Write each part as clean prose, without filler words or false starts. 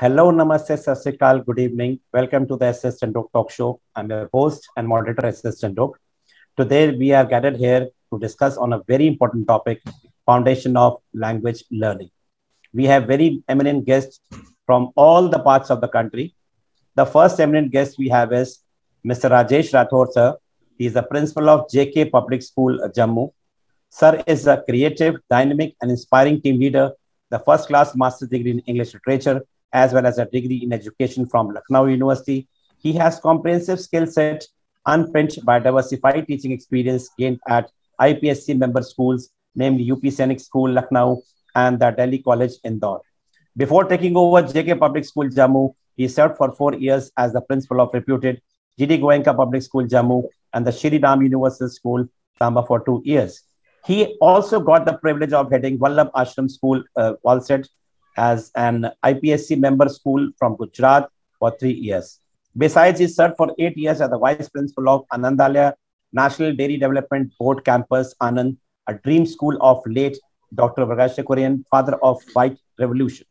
Hello, Namaste, Sat Sri Akal, good evening. Welcome to the SS Chandok Talk Show. I'm your host and moderator, SS Chandok. Today, we are gathered here to discuss on a very important topic, foundation of language learning. We have very eminent guests from all the parts of the country. The first eminent guest we have is Mr. Rajesh Rathore, sir. He is the principal of JK Public School, Jammu. Sir is a creative, dynamic, and inspiring team leader, the first class master's degree in English literature, as well as a degree in education from Lucknow University. He has comprehensive skill set unpinched by diversified teaching experience gained at IPSC member schools, namely UP Sainik School, Lucknow, and the Delhi College, Indore. Before taking over JK Public School, Jammu, he served for 4 years as the principal of reputed GD Goenka Public School, Jammu, and the Shri Ram Universal School, Samba, for 2 years. He also got the privilege of heading Vallabh Ashram School, Walsett, as an IPSC member school from Gujarat for 3 years. Besides, he served for 8 years as the vice principal of Anandalaya National Dairy Development Board Campus, Anand, a dream school of late Dr. Prakash Kurian, father of White Revolution.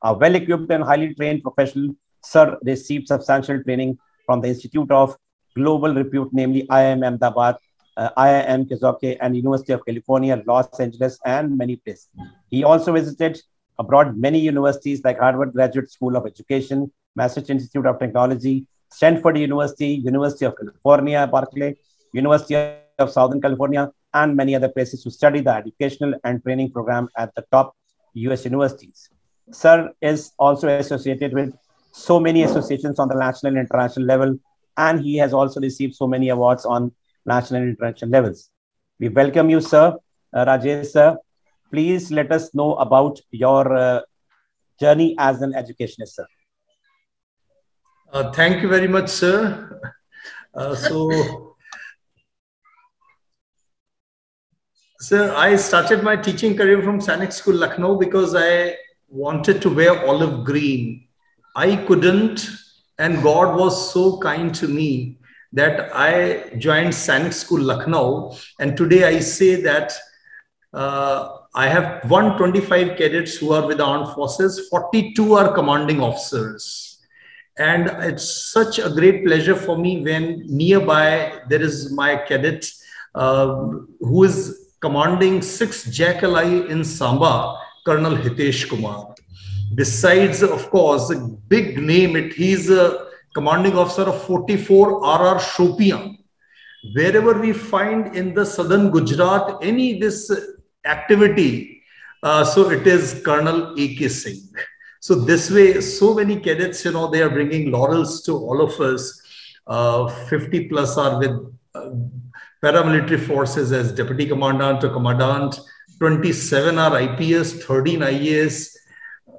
A well-equipped and highly trained professional, Sir received substantial training from the Institute of Global Repute, namely IIM Ahmedabad, IIM Kezoke, and University of California, Los Angeles, and many places. He also visited abroad many universities like Harvard Graduate School of Education, Massachusetts Institute of Technology, Stanford University, University of California, Berkeley, University of Southern California, and many other places to study the educational and training program at the top US universities. Sir is also associated with so many associations on the national and international level, and he has also received so many awards on national and international levels. We welcome you, sir. Rajesh, sir. Please let us know about your journey as an educationist, sir. Thank you very much, sir. Sir, I started my teaching career from Sainik School, Lucknow, because I wanted to wear olive green. I couldn't, and God was so kind to me that I joined Sainik School, Lucknow. And today I say that I have 125 cadets who are with the armed forces, 42 are commanding officers. And it's such a great pleasure for me when nearby there is my cadet who is commanding 6 Jackal-I in Samba, Colonel Hitesh Kumar. Besides, of course, a big name, he's a commanding officer of 44 RR Shopian. Wherever we find in the southern Gujarat any this activity, so it is Colonel A.K. Singh. So this way, so many cadets, they are bringing laurels to all of us. 50 plus are with paramilitary forces as deputy commandant or commandant. 27 are IPS, 13 IAS.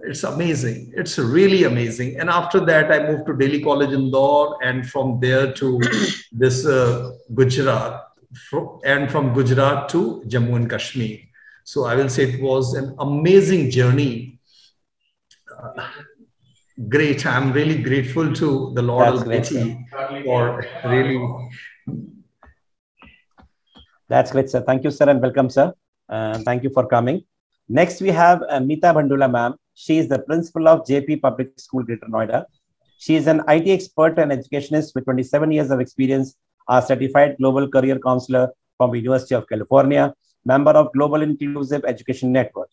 It's amazing. It's really amazing. And after that, I moved to Delhi College, Indore, and from there to this Gujarat, and from Gujarat to Jammu and Kashmir. So I will say it was an amazing journey. Great. I'm really grateful to the Lord Almighty for really. That's great, sir. Thank you, sir, and welcome, sir. Thank you for coming. Next, we have Meeta Bandula, ma'am. She is the principal of JP Public School, Greater Noida. She is an IT expert and educationist with 27 years of experience, a certified global career counselor from University of California, member of Global Inclusive Education Network.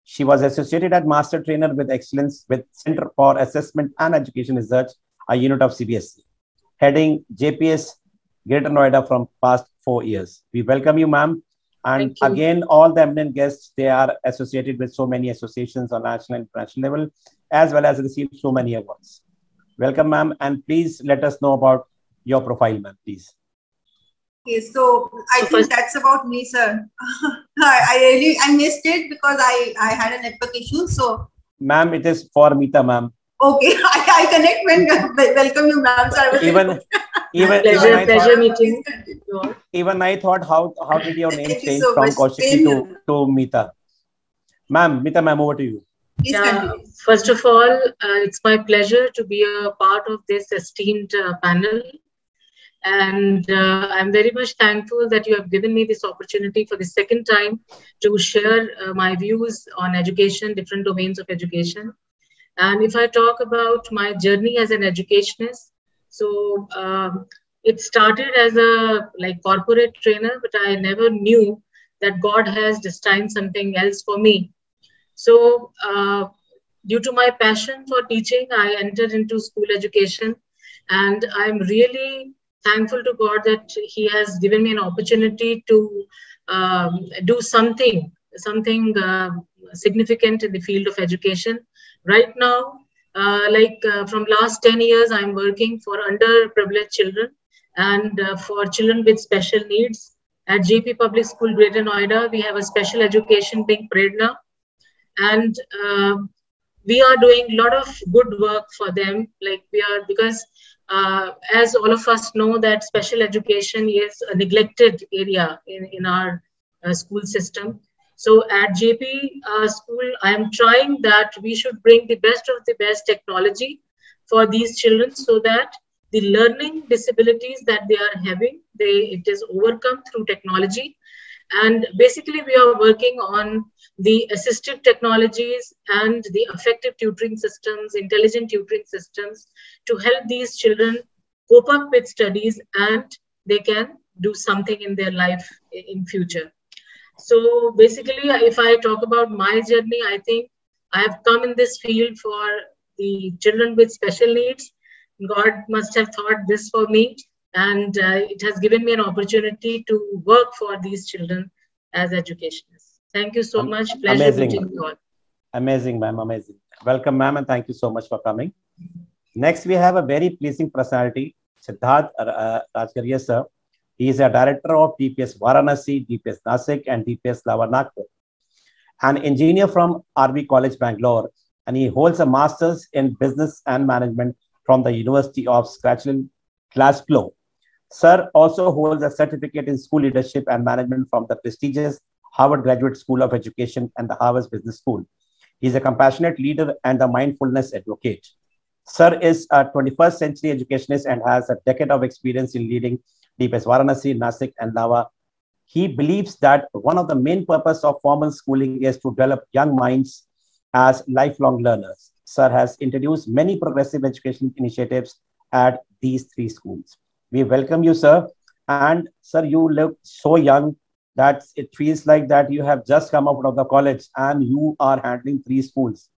She was associated as Master Trainer with Excellence with Center for Assessment and Education Research, a unit of CBSE, heading JPS Greater Noida from past 4 years. We welcome you, ma'am. And again, all the eminent guests, they are associated with so many associations on national and international level, as well as received so many awards. Welcome, ma'am. And please let us know about your profile, ma'am, please. Okay, so I think that's about me, sir. I missed it because I had a network issue. So, ma'am, it is for Meeta, ma'am. Okay, I connect when welcome you, ma'am. So pleasure meeting. Even I thought, how did your name change from Kaushiki to Meeta? Ma'am, Meeta, ma'am, over to you. Yeah, first of all, it's my pleasure to be a part of this esteemed panel. And I'm very much thankful that you have given me this opportunity for the second time to share my views on education, different domains of education. And if I talk about my journey as an educationist, so it started as a corporate trainer, but I never knew that God has destined something else for me. So due to my passion for teaching, I entered into school education, and I'm really thankful to God that He has given me an opportunity to do something significant in the field of education. Right now, from last 10 years, I'm working for underprivileged children and for children with special needs. At JP Public School, Greater Noida, we have a special education wing, Prerna, and we are doing a lot of good work for them. Because as all of us know, that special education is a neglected area in our school system. So at JP school, I am trying that we should bring the best of the best technology for these children, so that the learning disabilities that they are having, it is overcome through technology. And basically, we are working on the assistive technologies and the effective tutoring systems, intelligent tutoring systems, to help these children cope up with studies and they can do something in their life in future. So basically, if I talk about my journey, I think I have come in this field for the children with special needs. God must have thought this for me, and it has given me an opportunity to work for these children as educationists. Thank you so much. Pleasure meeting you all. Amazing, ma'am. Amazing. Welcome, ma'am, and thank you so much for coming. Next, we have a very pleasing personality, Siddharth Rajgaria, sir. He is a director of DPS Varanasi, DPS Nasik, and DPS Lava Nagpur. An engineer from RB College, Bangalore, and he holds a master's in business and management from the University of Glasgow. Sir also holds a certificate in school leadership and management from the prestigious Harvard Graduate School of Education and the Harvard Business School. He is a compassionate leader and a mindfulness advocate. Sir is a 21st century educationist and has a decade of experience in leading DPS Varanasi, Nasik, and Lava. He believes that one of the main purposes of formal schooling is to develop young minds as lifelong learners. Sir has introduced many progressive education initiatives at these three schools. We welcome you, sir. And sir, you look so young that it feels like that you have just come out of the college and you are handling three schools.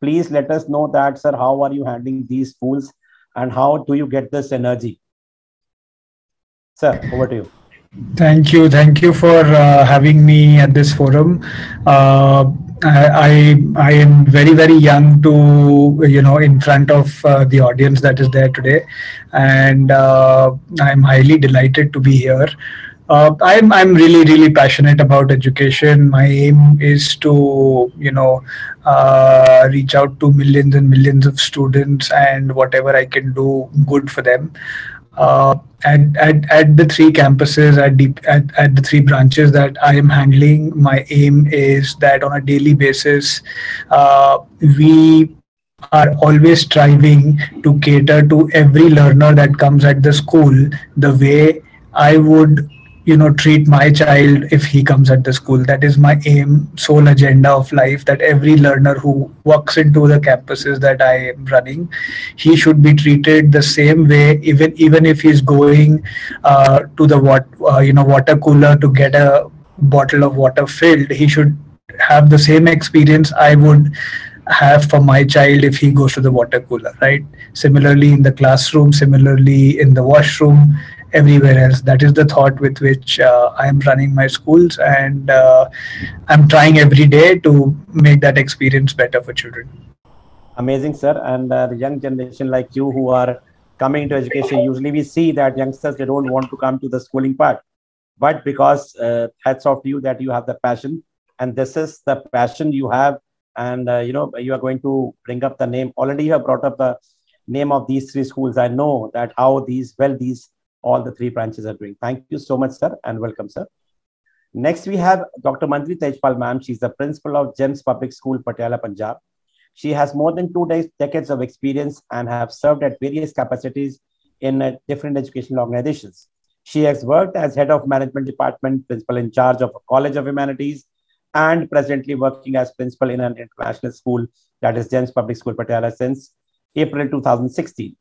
Please let us know that, sir, how are you handling these schools and how do you get this energy? Sir, over to you. Thank you. Thank you for having me at this forum. I am very, very young to, in front of the audience that is there today. And I'm highly delighted to be here. I'm really, really passionate about education. My aim is to, reach out to millions and millions of students and whatever I can do good for them. At the three campuses, at the three branches that I am handling, my aim is that on a daily basis, we are always striving to cater to every learner that comes at the school the way I would treat my child if he comes at the school. That is my aim, sole agenda of life, that every learner who walks into the campuses that I am running, he should be treated the same way, even if he's going to the water cooler to get a bottle of water filled. He should have the same experience I would have for my child if he goes to the water cooler, right? Similarly in the classroom, similarly in the washroom, everywhere else. That is the thought with which I am running my schools, and I'm trying every day to make that experience better for children. Amazing, sir. And the young generation like you who are coming to education, usually we see that youngsters, they don't want to come to the schooling part. But because hats off to you that you have the passion, and this is the passion you have, and you are going to bring up the name. Already you have brought up the name of these three schools. I know that how all the three branches are doing. Thank you so much, sir, and welcome, sir. Next, we have Dr. Manjri Tejpal, ma'am. She's the principal of GEMS Public School, Patiala, Punjab. She has more than 2 decades of experience and have served at various capacities in different educational organizations. She has worked as head of management department, principal in charge of a College of Humanities, and presently working as principal in an international school, that is GEMS Public School, Patiala, since April 2016.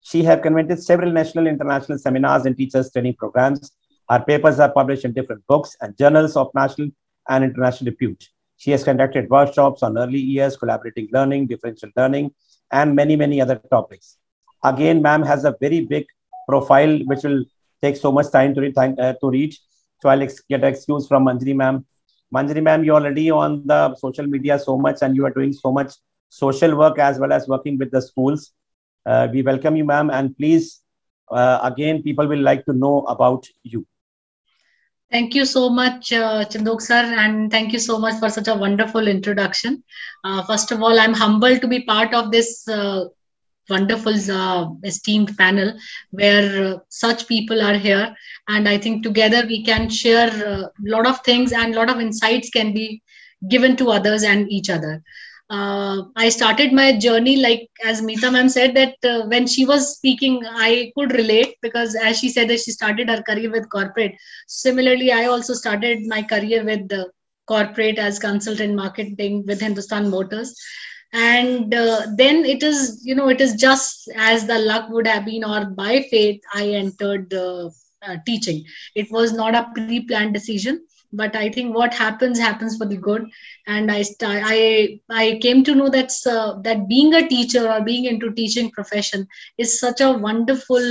She has conducted several national and international seminars and teachers training programs. Her papers are published in different books and journals of national and international repute. She has conducted workshops on early years, collaborating learning, differential learning, and many, many other topics. Again, ma'am has a very big profile, which will take so much time to read. So I'll get an excuse from Manjari ma'am. Manjari ma'am, you're already on the social media so much, and you are doing so much social work as well as working with the schools. We welcome you, ma'am, and please, again, people will like to know about you. Thank you so much, Chandok sir, and thank you so much for such a wonderful introduction. First of all, I'm humbled to be part of this wonderful esteemed panel where such people are here, and I think together we can share a lot of things and a lot of insights can be given to others and each other. I started my journey, like as Meeta ma'am said, that when she was speaking, I could relate, because as she said that she started her career with corporate. Similarly, I also started my career with the corporate as consultant marketing with Hindustan Motors. And then it is, it is just as the luck would have been, or by faith, I entered teaching. It was not a pre-planned decision. But I think what happens for the good, and I came to know that that being a teacher or being into teaching profession is such a wonderful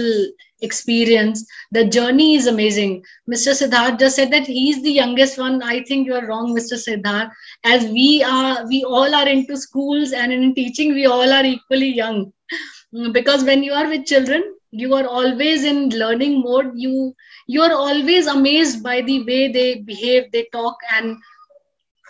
experience. The journey is amazing. Mr. Siddharth just said that he's the youngest one. I think you are wrong, Mr. Siddharth. As we all are into schools, and in teaching we all are equally young, because when you are with children, you are always in learning mode. You are always amazed by the way they behave, they talk, and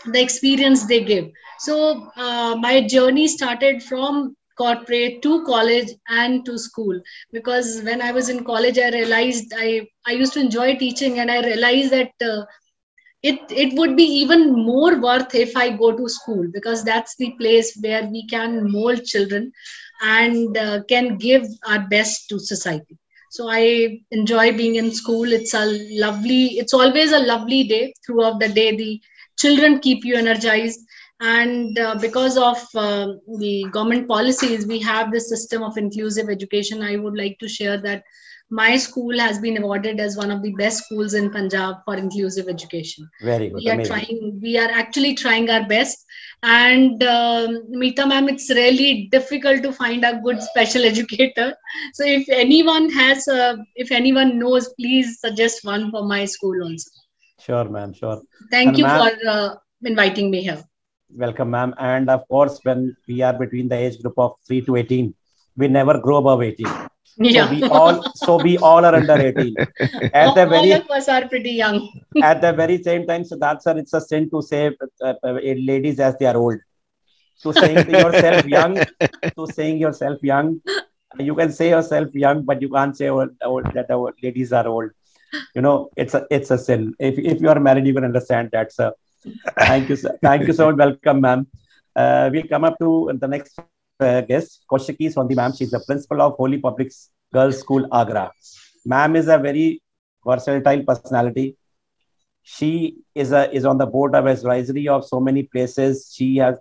the experience they give. So my journey started from corporate to college and to school, because when I was in college, I realized I used to enjoy teaching, and I realized that it would be even more worth if I go to school, because that's the place where we can mold children and can give our best to society. So I enjoy being in school. It's always a lovely day. Throughout the day, the children keep you energized. And because of the government policies, we have this system of inclusive education. I would like to share that my school has been awarded as one of the best schools in Punjab for inclusive education. Very good. We are actually trying our best. And Meeta ma'am, it's really difficult to find a good special educator. So if anyone knows, please suggest one for my school also. Sure, ma'am. Sure. Thank you for inviting me here. Welcome, ma'am. And of course, when we are between the age group of 3 to 18, we never grow above 18. Yeah. So we all are under 18. All of us are pretty young. At the very same time, so that's it's a sin to say ladies as they are old. To saying yourself young, you can say yourself young, but you can't say that ladies are old. It's a sin. If you are married, you can understand that. So thank you, sir. Thank you so much. Welcome, ma'am. We come up to the next guest, Kaushiki Sondhi ma'am. She's the principal of Holy Public Girls School, Agra. Ma'am is a very versatile personality. She is on the board of advisory of so many places. She has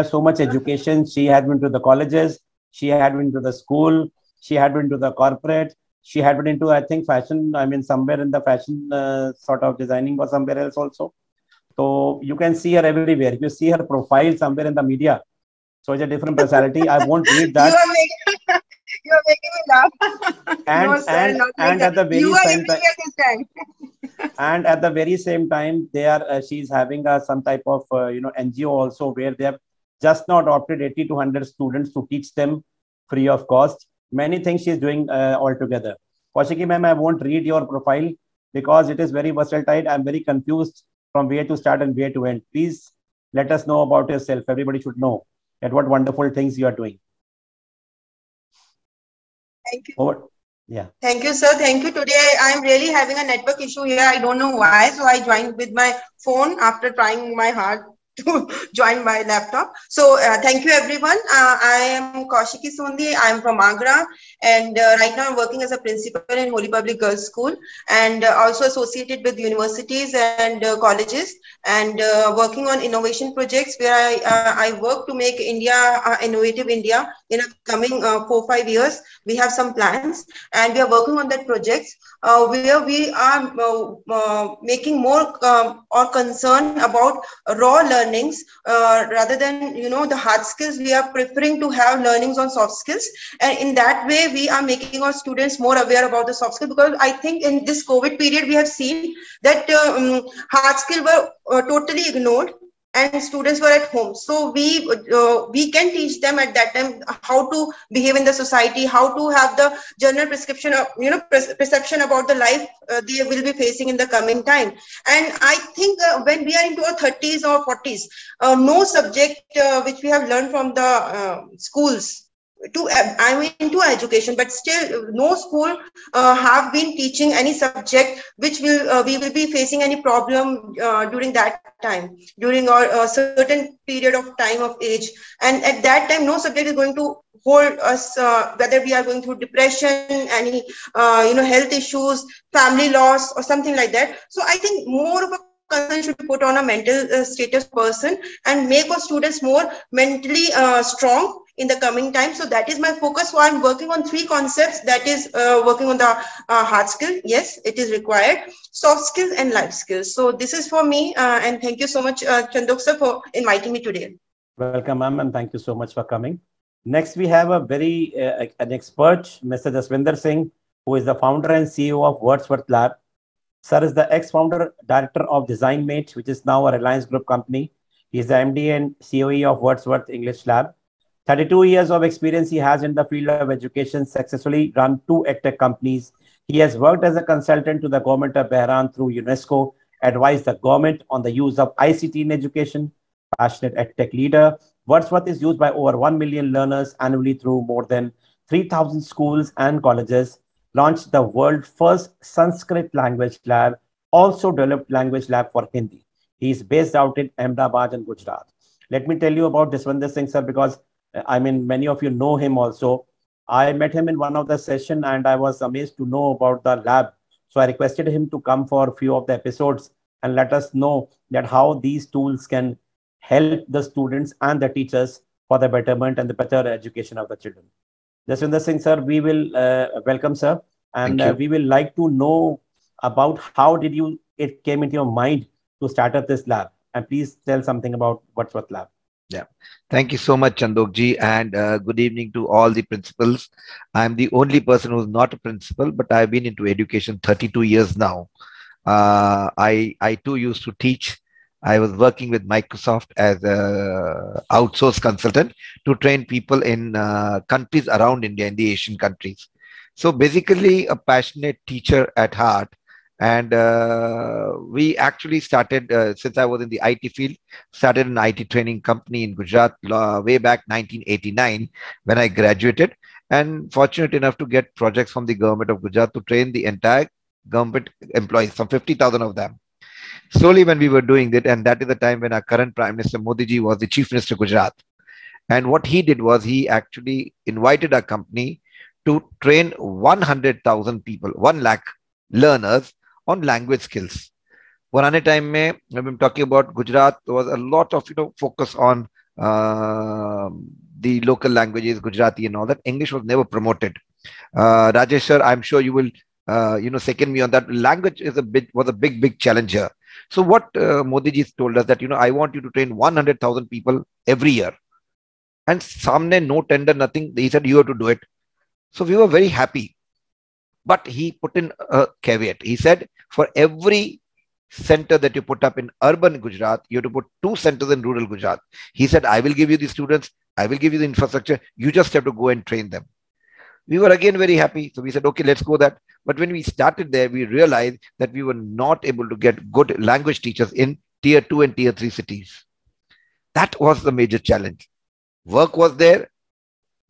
so much education. She had been to the colleges. She had been to the school. She had been to the corporate. She had been into, I think, fashion. Somewhere in the fashion sort of designing or somewhere else also. So you can see her everywhere. You see her profile somewhere in the media. So it's a different personality. I won't read that. You are making me laugh. And at the very same time, she's having some type of NGO also, where they have just now adopted 80 to 100 students to teach them free of cost. Many things she's doing altogether. Kaushiki ma'am, I won't read your profile because it is very versatile. I'm very confused from where to start and where to end. Please let us know about yourself. Everybody should know that what wonderful things you are doing. Thank you. Over. Yeah. Thank you, sir. Thank you. Today, I'm really having a network issue here. I don't know why. So I joined with my phone after trying my hard to join my laptop. So thank you, everyone. I am Kaushiki Sondi. I am from Agra, and right now I'm working as a principal in Holy Public Girls School, and also associated with universities and colleges, and working on innovation projects where I work to make India innovative India in a coming 4-5 years. We have some plans, and we are working on that projects where we are making more or concern about raw learnings rather than the hard skills. We are preferring to have learnings on soft skills, and in that way we are making our students more aware about the soft skills, because I think in this COVID period we have seen that hard skills were totally ignored and students were at home. So we can teach them at that time how to behave in the society, how to have the general prescription of perception about the life they will be facing in the coming time. And I think when we are into our 30s or 40s, no subject which we have learned from the schools into education, but still no school have been teaching any subject which we will be facing any problem during that time, during our certain period of time of age. And at that time, no subject is going to hold us, whether we are going through depression, any health issues, family loss, or something like that. So I think more of a concern should be put on a mental status person and make our students more mentally strong in the coming time. So that is my focus. So I'm working on 3 concepts. That is working on the hard skill. Yes, it is required. Soft skills and life skills. So this is for me. And thank you so much, Chandok sir, for inviting me today. Welcome, ma'am, and thank you so much for coming. Next, we have a very an expert, Mr. Jaswinder Singh, who is the founder and CEO of Wordsworth Lab. Sir is the ex-founder director of DesignMate, which is now a Reliance Group company. He is the MD and COE of Wordsworth English Lab. 32 years of experience he has in the field of education, successfully run 2 EdTech companies. He has worked as a consultant to the government of Bahrain through UNESCO, advised the government on the use of ICT in education, passionate EdTech leader. Wordsworth is used by over 1 million learners annually through more than 3,000 schools and colleges, launched the world's first Sanskrit language lab, also developed language lab for Hindi. He is based out in Ahmedabad in Gujarat. Let me tell you about Jaswinder Singh, sir, because I mean, many of you know him also. I met him in one of the sessions and I was amazed to know about the lab. So I requested him to come for a few of the episodes and let us know that how these tools can help the students and the teachers for the betterment and the better education of the children. Jaswinder Singh, sir, we will welcome, sir. And we will like to know about how did it came into your mind to start up this lab. And please tell something about Wordsworth Lab. Yeah, thank you so much, Chandokji, and good evening to all the principals. I'm the only person who's not a principal, but I've been into education 32 years now. I too used to teach. I was working with Microsoft as an outsourced consultant to train people in countries around India, in the Asian countries. So basically a passionate teacher at heart. And we actually started, since I was in the IT field, started an IT training company in Gujarat way back 1989 when I graduated, and fortunate enough to get projects from the government of Gujarat to train the entire government employees, some 50,000 of them. Slowly when we were doing it, and that is the time when our current Prime Minister Modi ji was the Chief Minister of Gujarat. And what he did was he actually invited our company to train 100,000 people, 1 lakh learners on language skills. Purane time mein, when I'm talking about Gujarat, there was a lot of focus on the local languages, Gujarati and all that. English was never promoted. Rajesh sir, I'm sure you will second me on that. Language is was a big challenge here. So what Modi ji told us that I want you to train 100,000 people every year, and samne no tender, nothing. He said you have to do it. So we were very happy. But he put in a caveat. He said, for every center that you put up in urban Gujarat, you have to put 2 centers in rural Gujarat. He said, I will give you the students, I will give you the infrastructure, you just have to go and train them. We were again very happy. So we said, okay, let's go that. But when we started there, we realized that we were not able to get good language teachers in tier 2 and tier 3 cities. That was the major challenge. Work was there.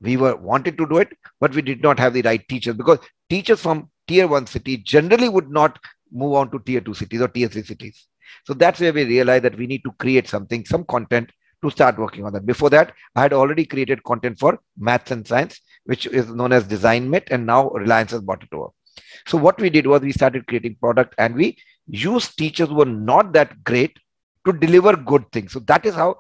We wanted to do it, but we did not have the right teachers, because teachers from tier 1 city generally would not move on to tier 2 cities or tier 3 cities. So that's where we realized that we need to create something, some content to start working on that. Before that, I had already created content for maths and science, which is known as DesignMate, and now Reliance has bought it over. So what we did was we started creating product, and we used teachers who were not that great to deliver good things. So that is how,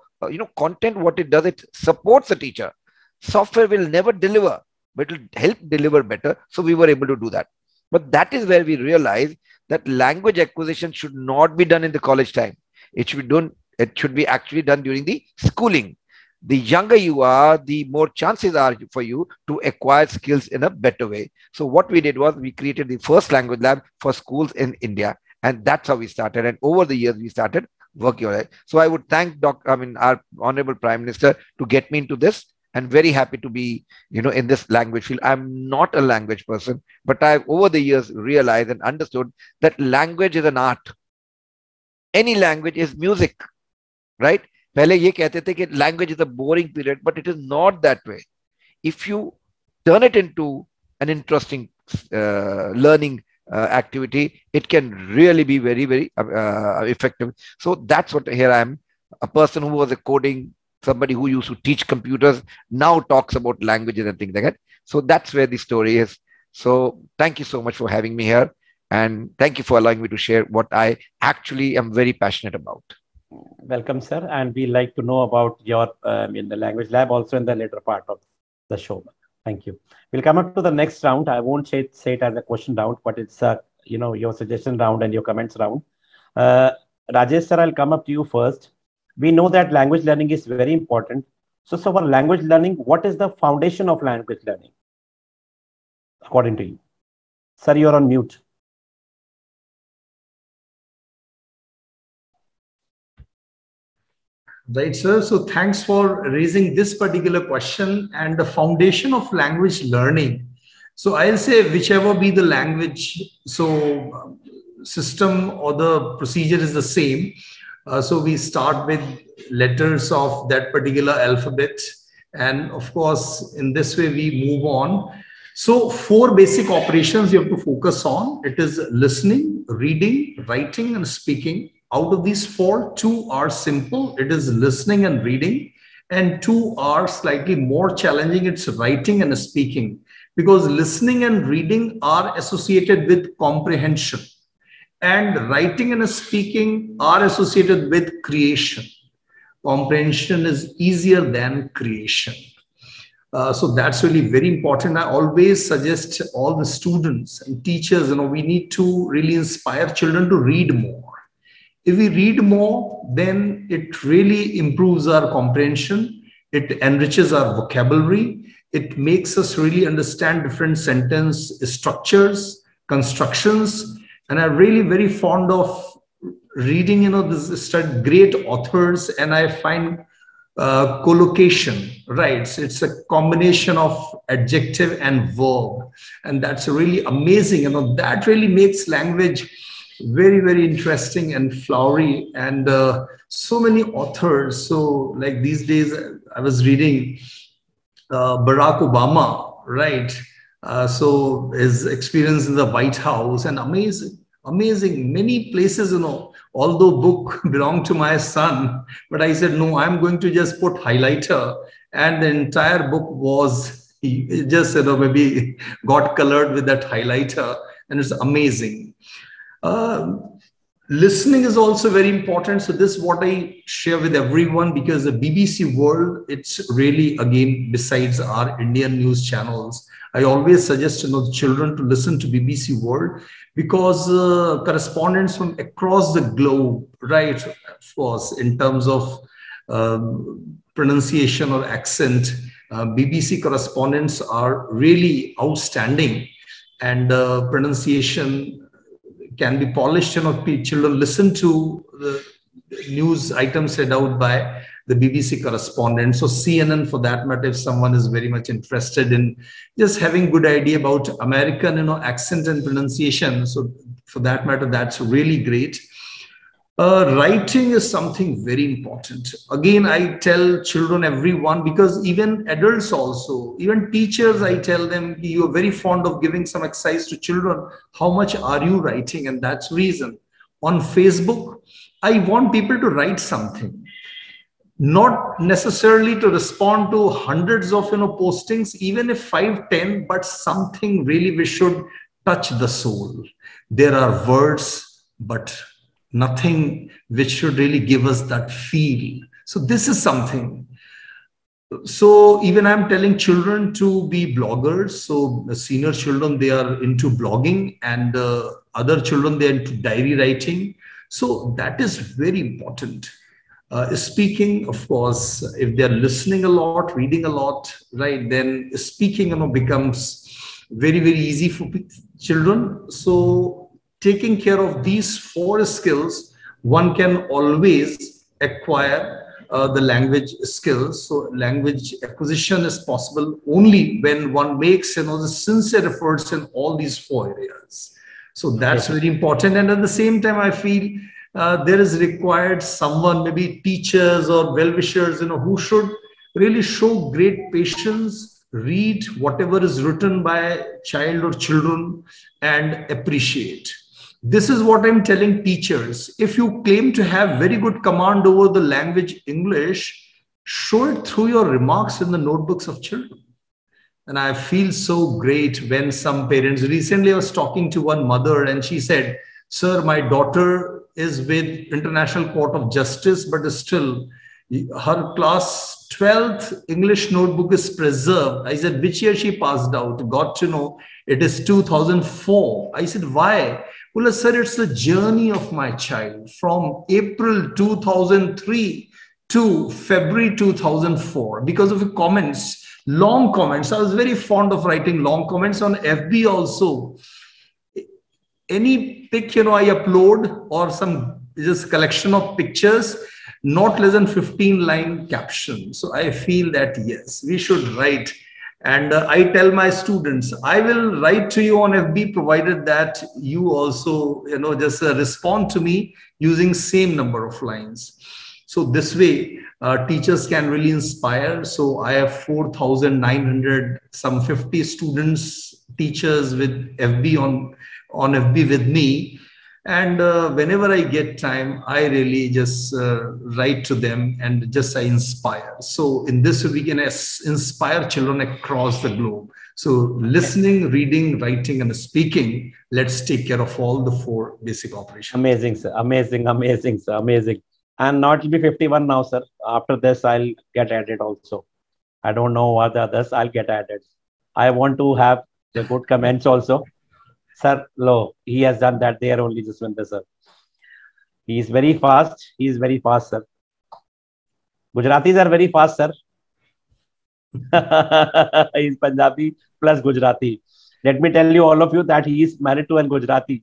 content, what it does, it supports the teacher. Software will never deliver, but it will help deliver better. So we were able to do that. But that is where we realized that language acquisition should not be done in the college time. It should be actually done during the schooling. The younger you are, the more chances are for you to acquire skills in a better way. So what we did was we created the first language lab for schools in India. And that's how we started. And over the years, we started working on it. So I would thank our Honorable Prime Minister to get me into this, and very happy to be, in this language field. I'm not a language person, but I've over the years realized and understood that language is an art. Any language is music, right? पहले ये कहते थे कि language is a boring period, but it is not that way. If you turn it into an interesting learning activity, it can really be very, very effective. So that's what here I am, a person who was a coding, somebody who used to teach computers, now talks about languages and things like that. So that's where the story is. So thank you so much for having me here. And thank you for allowing me to share what I actually am very passionate about. Welcome, sir. And we like to know about your in the language lab also in the later part of the show. Thank you. We'll come up to the next round. I won't say it as a question round, but it's your suggestion round and your comments round. Rajesh sir, I'll come up to you first. We know that language learning is very important. So for language learning, what is the foundation of language learning, according to you? Sir, you're on mute. Right, sir. So thanks for raising this particular question. And the foundation of language learning. So I'll say whichever be the language, so system or the procedure is the same. So we start with letters of that particular alphabet. And of course, in this way, we move on. So 4 basic operations you have to focus on. It is listening, reading, writing, and speaking. Out of these 4, 2 are simple. It is listening and reading. And 2 are slightly more challenging. It's writing and speaking. Because listening and reading are associated with comprehension. And writing and speaking are associated with creation. Comprehension is easier than creation. So that's really very important. I always suggest all the students and teachers, we need to really inspire children to read more. If we read more, then it really improves our comprehension. It enriches our vocabulary. It makes us really understand different sentence structures, constructions. And I'm really very fond of reading, this great authors, and I find collocation, right? So it's a combination of adjective and verb, and that's really amazing. That really makes language very, very interesting and flowery. And so many authors. So like these days, I was reading Barack Obama, right? So his experience in the White House, and amazing, many places, although book belonged to my son, but I said, no, I'm going to just put highlighter, and the entire book was just, maybe got colored with that highlighter, and it's amazing. Listening is also very important. So this is what I share with everyone, because the BBC World, it's really, again, besides our Indian news channels, I always suggest children to listen to BBC World, because correspondents from across the globe, right, of course, in terms of pronunciation or accent, BBC correspondents are really outstanding, and pronunciation can be polished. Children listen to the news items read out by the BBC correspondent. So CNN, for that matter, if someone is very much interested in just having good idea about American, accent and pronunciation. So for that matter, that's really great. Writing is something very important. Again, I tell children, everyone, because even adults also, even teachers, I tell them, you're very fond of giving some exercise to children. How much are you writing? And that's reason. On Facebook, I want people to write something, not necessarily to respond to hundreds of postings, even if 5, 10, but something really we should touch the soul. There are words, but nothing which should really give us that feel. So this is something. So even I'm telling children to be bloggers. So the senior children, they are into blogging, and other children, they're into diary writing. So that is very important. Speaking, of course, if they're listening a lot, reading a lot, right, then speaking becomes very, very easy for children. So taking care of these 4 skills, one can always acquire the language skills. So language acquisition is possible only when one makes the sincere efforts in all these 4 areas. So that's very important. And at the same time, I feel there is required someone, maybe teachers or well-wishers, who should really show great patience, read whatever is written by a child or children, and appreciate. This is what I'm telling teachers. If you claim to have very good command over the language English, show it through your remarks in the notebooks of children. And I feel so great when some parents, recently I was talking to one mother and she said, "Sir, my daughter is with International Court of Justice, but still her class 12th English notebook is preserved." I said, "Which year she passed out?" Got to know it is 2004. I said, "Why?" "Well, sir, it's the journey of my child from April 2003 to February 2004 because of comments, long comments." I was very fond of writing long comments on FB also. Any pic, I upload or some just collection of pictures, not less than 15-line caption. So I feel that, yes, we should write. And I tell my students, I will write to you on FB, provided that you also, just respond to me using same number of lines. So this way, teachers can really inspire. So I have 4,900, some 50 students, teachers with FB on FB with me. And whenever I get time, I really just write to them and just I inspire. So in this way, we can inspire children across the globe. So listening, reading, writing, and speaking, let's take care of all the 4 basic operations. Amazing, sir. Amazing, amazing, sir. Amazing. And now it will be 51 now, sir. After this, I'll get added also. I don't know what the others, I'll get added. I want to have the good comments also. Sir, lo, he has done that there only, Jaswinder, sir. He is very fast. He is very fast, sir. Gujaratis are very fast, sir. He is Punjabi plus Gujarati. Let me tell you, all of you, that he is married to a Gujarati.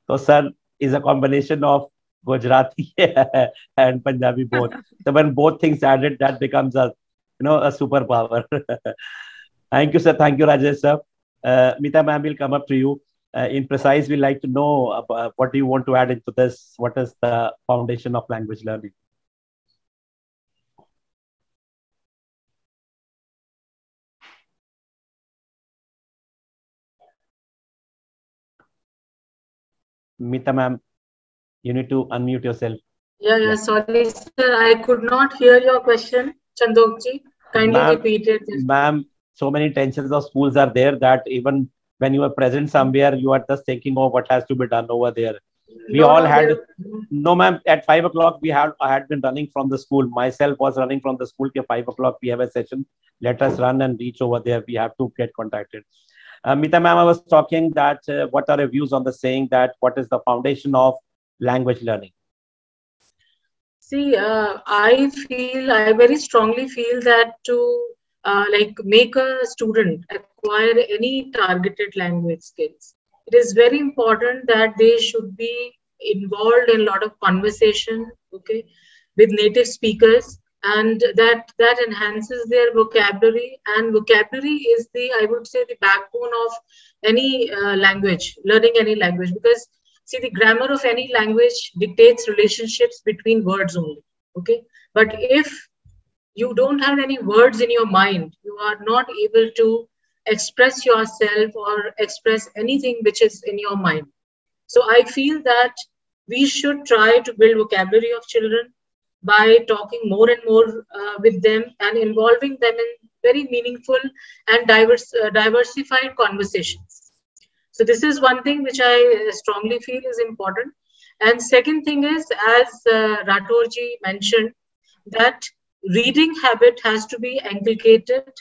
So, sir is a combination of Gujarati and Punjabi both. So, when both things added, that becomes a superpower. Thank you, sir. Thank you, Rajesh, sir. Mita ma'am will come up to you. In precise, we like to know about what do you want to add into this? What is the foundation of language learning? Mita ma'am, you need to unmute yourself. Yeah. Sorry, sir. I could not hear your question, Chandokji. Kindly repeat it. Ma'am, so many tensions of schools are there that even when you are present somewhere, you are just thinking of what has to be done over there. No, ma'am, at 5 o'clock, I had been running from the school. Myself was running from the school. At 5 o'clock, we have a session. Let us run and reach over there. We have to get contacted. Mita ma'am, I was talking that what are your views on the saying that what is the foundation of language learning? See, I very strongly feel that to make a student acquire any targeted language skills, it is very important that they should be involved in a lot of conversation, okay, with native speakers, and that enhances their vocabulary. And vocabulary is I would say, the backbone of any language, learning any language, because see, the grammar of any language dictates relationships between words only, okay? But if you don't have any words in your mind, you are not able to express yourself or express anything which is in your mind. So I feel that we should try to build vocabulary of children by talking more and more with them and involving them in very meaningful and diversified conversations. So this is one thing which I strongly feel is important. And second thing is, as Rathorji mentioned, that reading habit has to be inculcated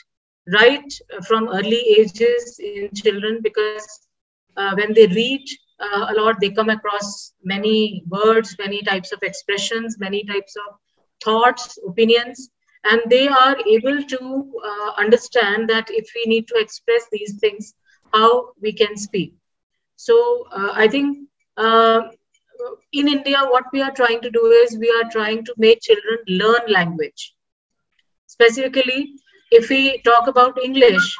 right from early ages in children, because when they read a lot, they come across many words, many types of expressions, many types of thoughts, opinions, and they are able to understand that if we need to express these things, how we can speak. So I think in India, what we are trying to do is we are trying to make children learn language. Specifically, if we talk about English,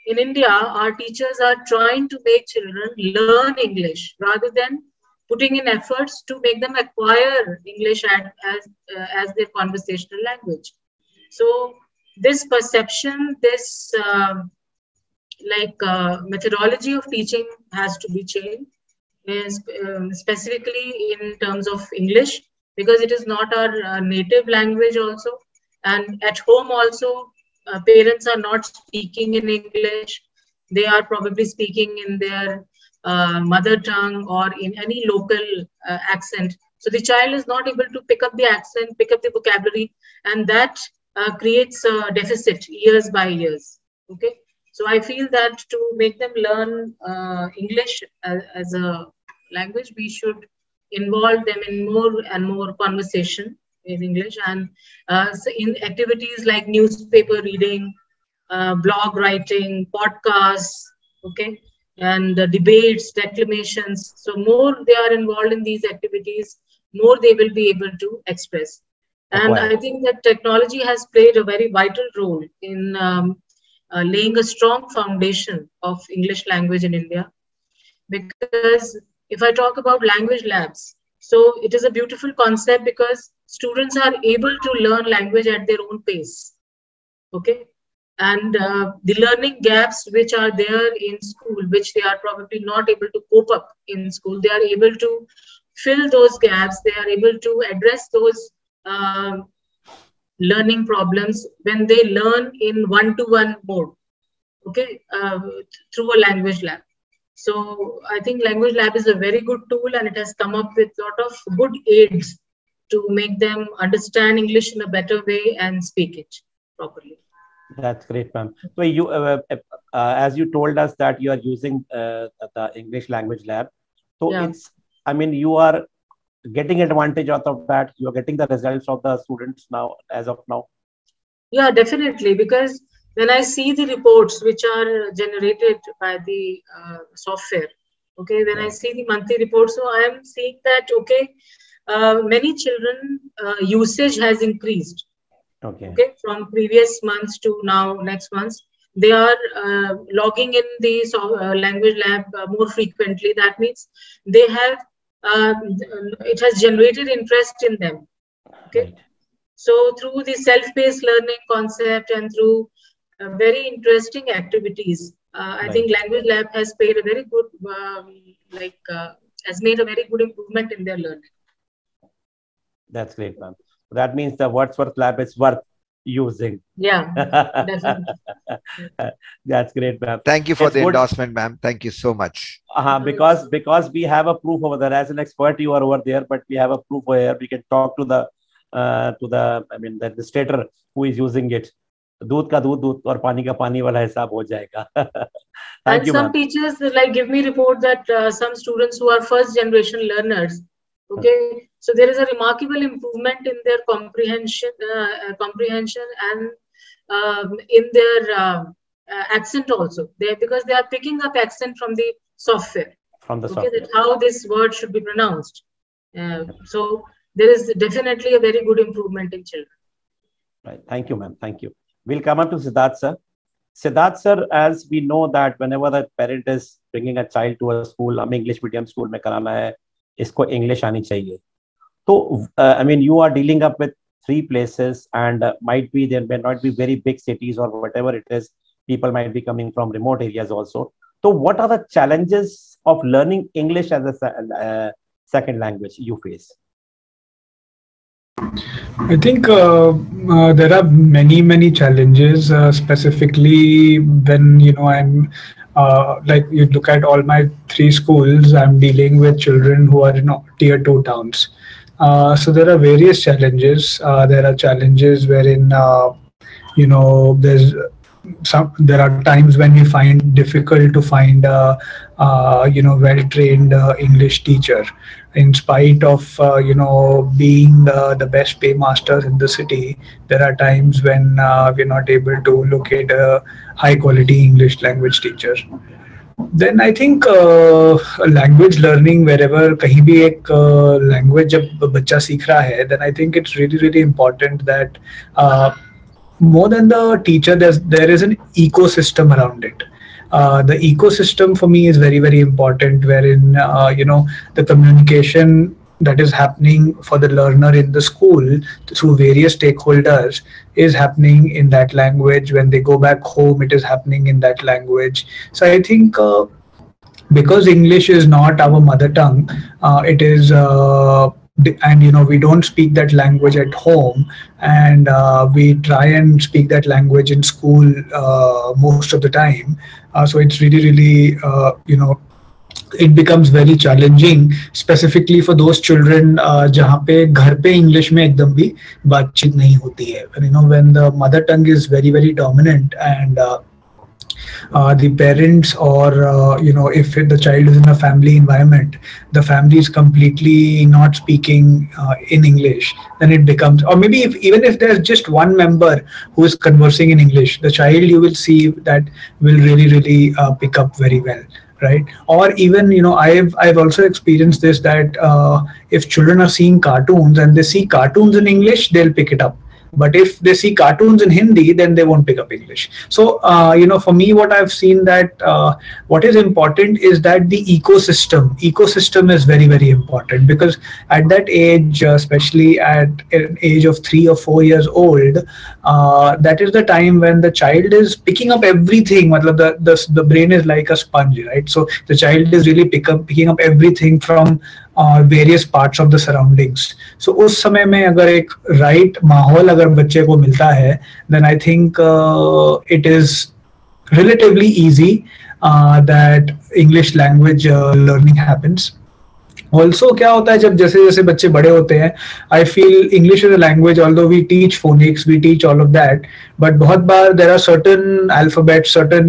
in India, our teachers are trying to make children learn English rather than putting in efforts to make them acquire English as their conversational language. So this perception, this methodology of teaching has to be changed, specifically in terms of English, because it is not our native language also. And at home also, parents are not speaking in English. They are probably speaking in their mother tongue or in any local accent. So the child is not able to pick up the accent, pick up the vocabulary, and that creates a deficit years by years. Okay. So I feel that to make them learn English as a language, we should involve them in more and more conversation in English, and so in activities like newspaper reading, blog writing, podcasts, okay, and debates, declamations. So more they are involved in these activities, more they will be able to express. And I think that technology has played a very vital role in laying a strong foundation of English language in India. Because if I talk about language labs, so it is a beautiful concept because students are able to learn language at their own pace. Okay. And the learning gaps which are there in school, which they are probably not able to cope up in school, they are able to fill those gaps. They are able to address those learning problems when they learn in one-to-one mode, okay, through a language lab. So I think language lab is a very good tool, and it has come up with a lot of good aids to make them understand English in a better way and speak it properly. That's great, ma'am. So you, as you told us that you are using the English language lab. So it's, I mean, you are getting advantage out of that. You are getting the results of the students now, as of now. Yeah, definitely. Because when I see the reports which are generated by the software, okay, when I see the monthly reports, so I am seeing that, okay, many children usage has increased. Okay, from previous months to now next months, they are logging in the language lab more frequently. That means they have, it has generated interest in them. Okay, right. So through the self-paced learning concept and through very interesting activities, I think language lab has played a very good, has made a very good improvement in their learning. That's great, ma'am. That means the Wordsworth lab is worth using. Yeah, definitely. That's great, ma'am. Thank you for the endorsement, ma'am. Thank you so much. Because we have a proof over there. As an expert, you are over there, but we have a proof over here. We can talk to the the administrator who is using it. दूध का दूध और पानी का पानी वाला हिसाब हो जाएगा. And some teachers give me report that some students who are first generation learners, okay, so there is a remarkable improvement in their comprehension and in their accent also. Because they are picking up accent from the software. From the software. That how this word should be pronounced. So there is definitely a very good improvement in children. Right. Thank you, ma'am. Thank you. We'll come up to Siddharth sir. Siddharth sir, as we know that whenever the parent is bringing a child to a school, हम English medium school में कराना है, इसको English आनी चाहिए. So, I mean, you are dealing up with 3 places, and there may not be very big cities or whatever it is. People might be coming from remote areas also. So, what are the challenges of learning English as second language you face? I think there are many challenges, specifically when I'm like you look at all my 3 schools. I'm dealing with children who are in tier 2 towns. So there are various challenges. There are challenges wherein there are times when we find difficult to find a well-trained English teacher, in spite of being the best paymasters in the city. There are times when we're not able to locate a high-quality English language teacher. Then I think language learning, wherever कहीं भी एक language जब बच्चा सीख रहा है, then I think it's really important that more than the teacher, there is an ecosystem around it. The ecosystem for me is very important, wherein the communication that is happening for the learner in the school through various stakeholders is happening in that language. When they go back home, it is happening in that language. So I think because English is not our mother tongue, it is and we don't speak that language at home, and we try and speak that language in school most of the time. So it's really it becomes very challenging, specifically for those children जहाँ पे घर पे English में एकदम भी बातचीत नहीं होती है. When the mother tongue is very dominant, and the parents, or if the child is in a family environment, the family is completely not speaking in English, then it becomes, or maybe even if there's just one member who is conversing in English, the child, you will see that will really pick up very well, right? Or even I've also experienced this, that if children are seeing cartoons and they see cartoons in English, they'll pick it up. But if they see cartoons in Hindi, then they won't pick up English. So, for me, what I've seen that what is important is that the ecosystem is very important, because at that age, especially at an age of 3 or 4 years old, that is the time when the child is picking up everything. The brain is like a sponge, right? So the child is really picking up everything from various parts of the surroundings. So उस समय में अगर एक right माहौल अगर बच्चे को मिलता है, then I think it is relatively easy that English language learning happens. Also क्या होता है, जब जैसे बच्चे बड़े होते हैं, I feel English is a language, although we teach phonics, we teach all of that, but बहुत बार there are certain alphabets, certain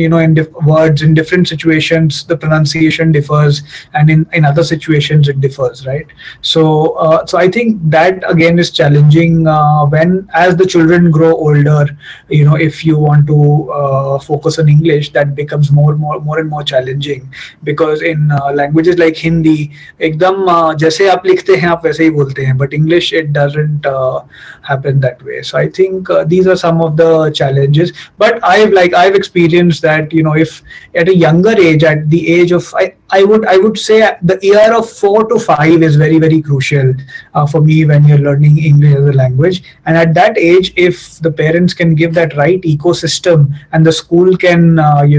words in different situations the pronunciation differs, and in other situations it differs, right? So I think that again is challenging when as the children grow older. If you want to focus on English, that becomes more and more challenging, because in languages like Hindi, जैसे आप लिखते हैं आप वैसे ही बोलते हैं, but English it doesn't happen that way. So I think these are some of the challenges, but I've experienced that if at a younger age, at the age of I would say the year of 4 to 5 is very crucial for me when you're learning English as a language. And at that age, if the parents can give that right ecosystem, and the school can be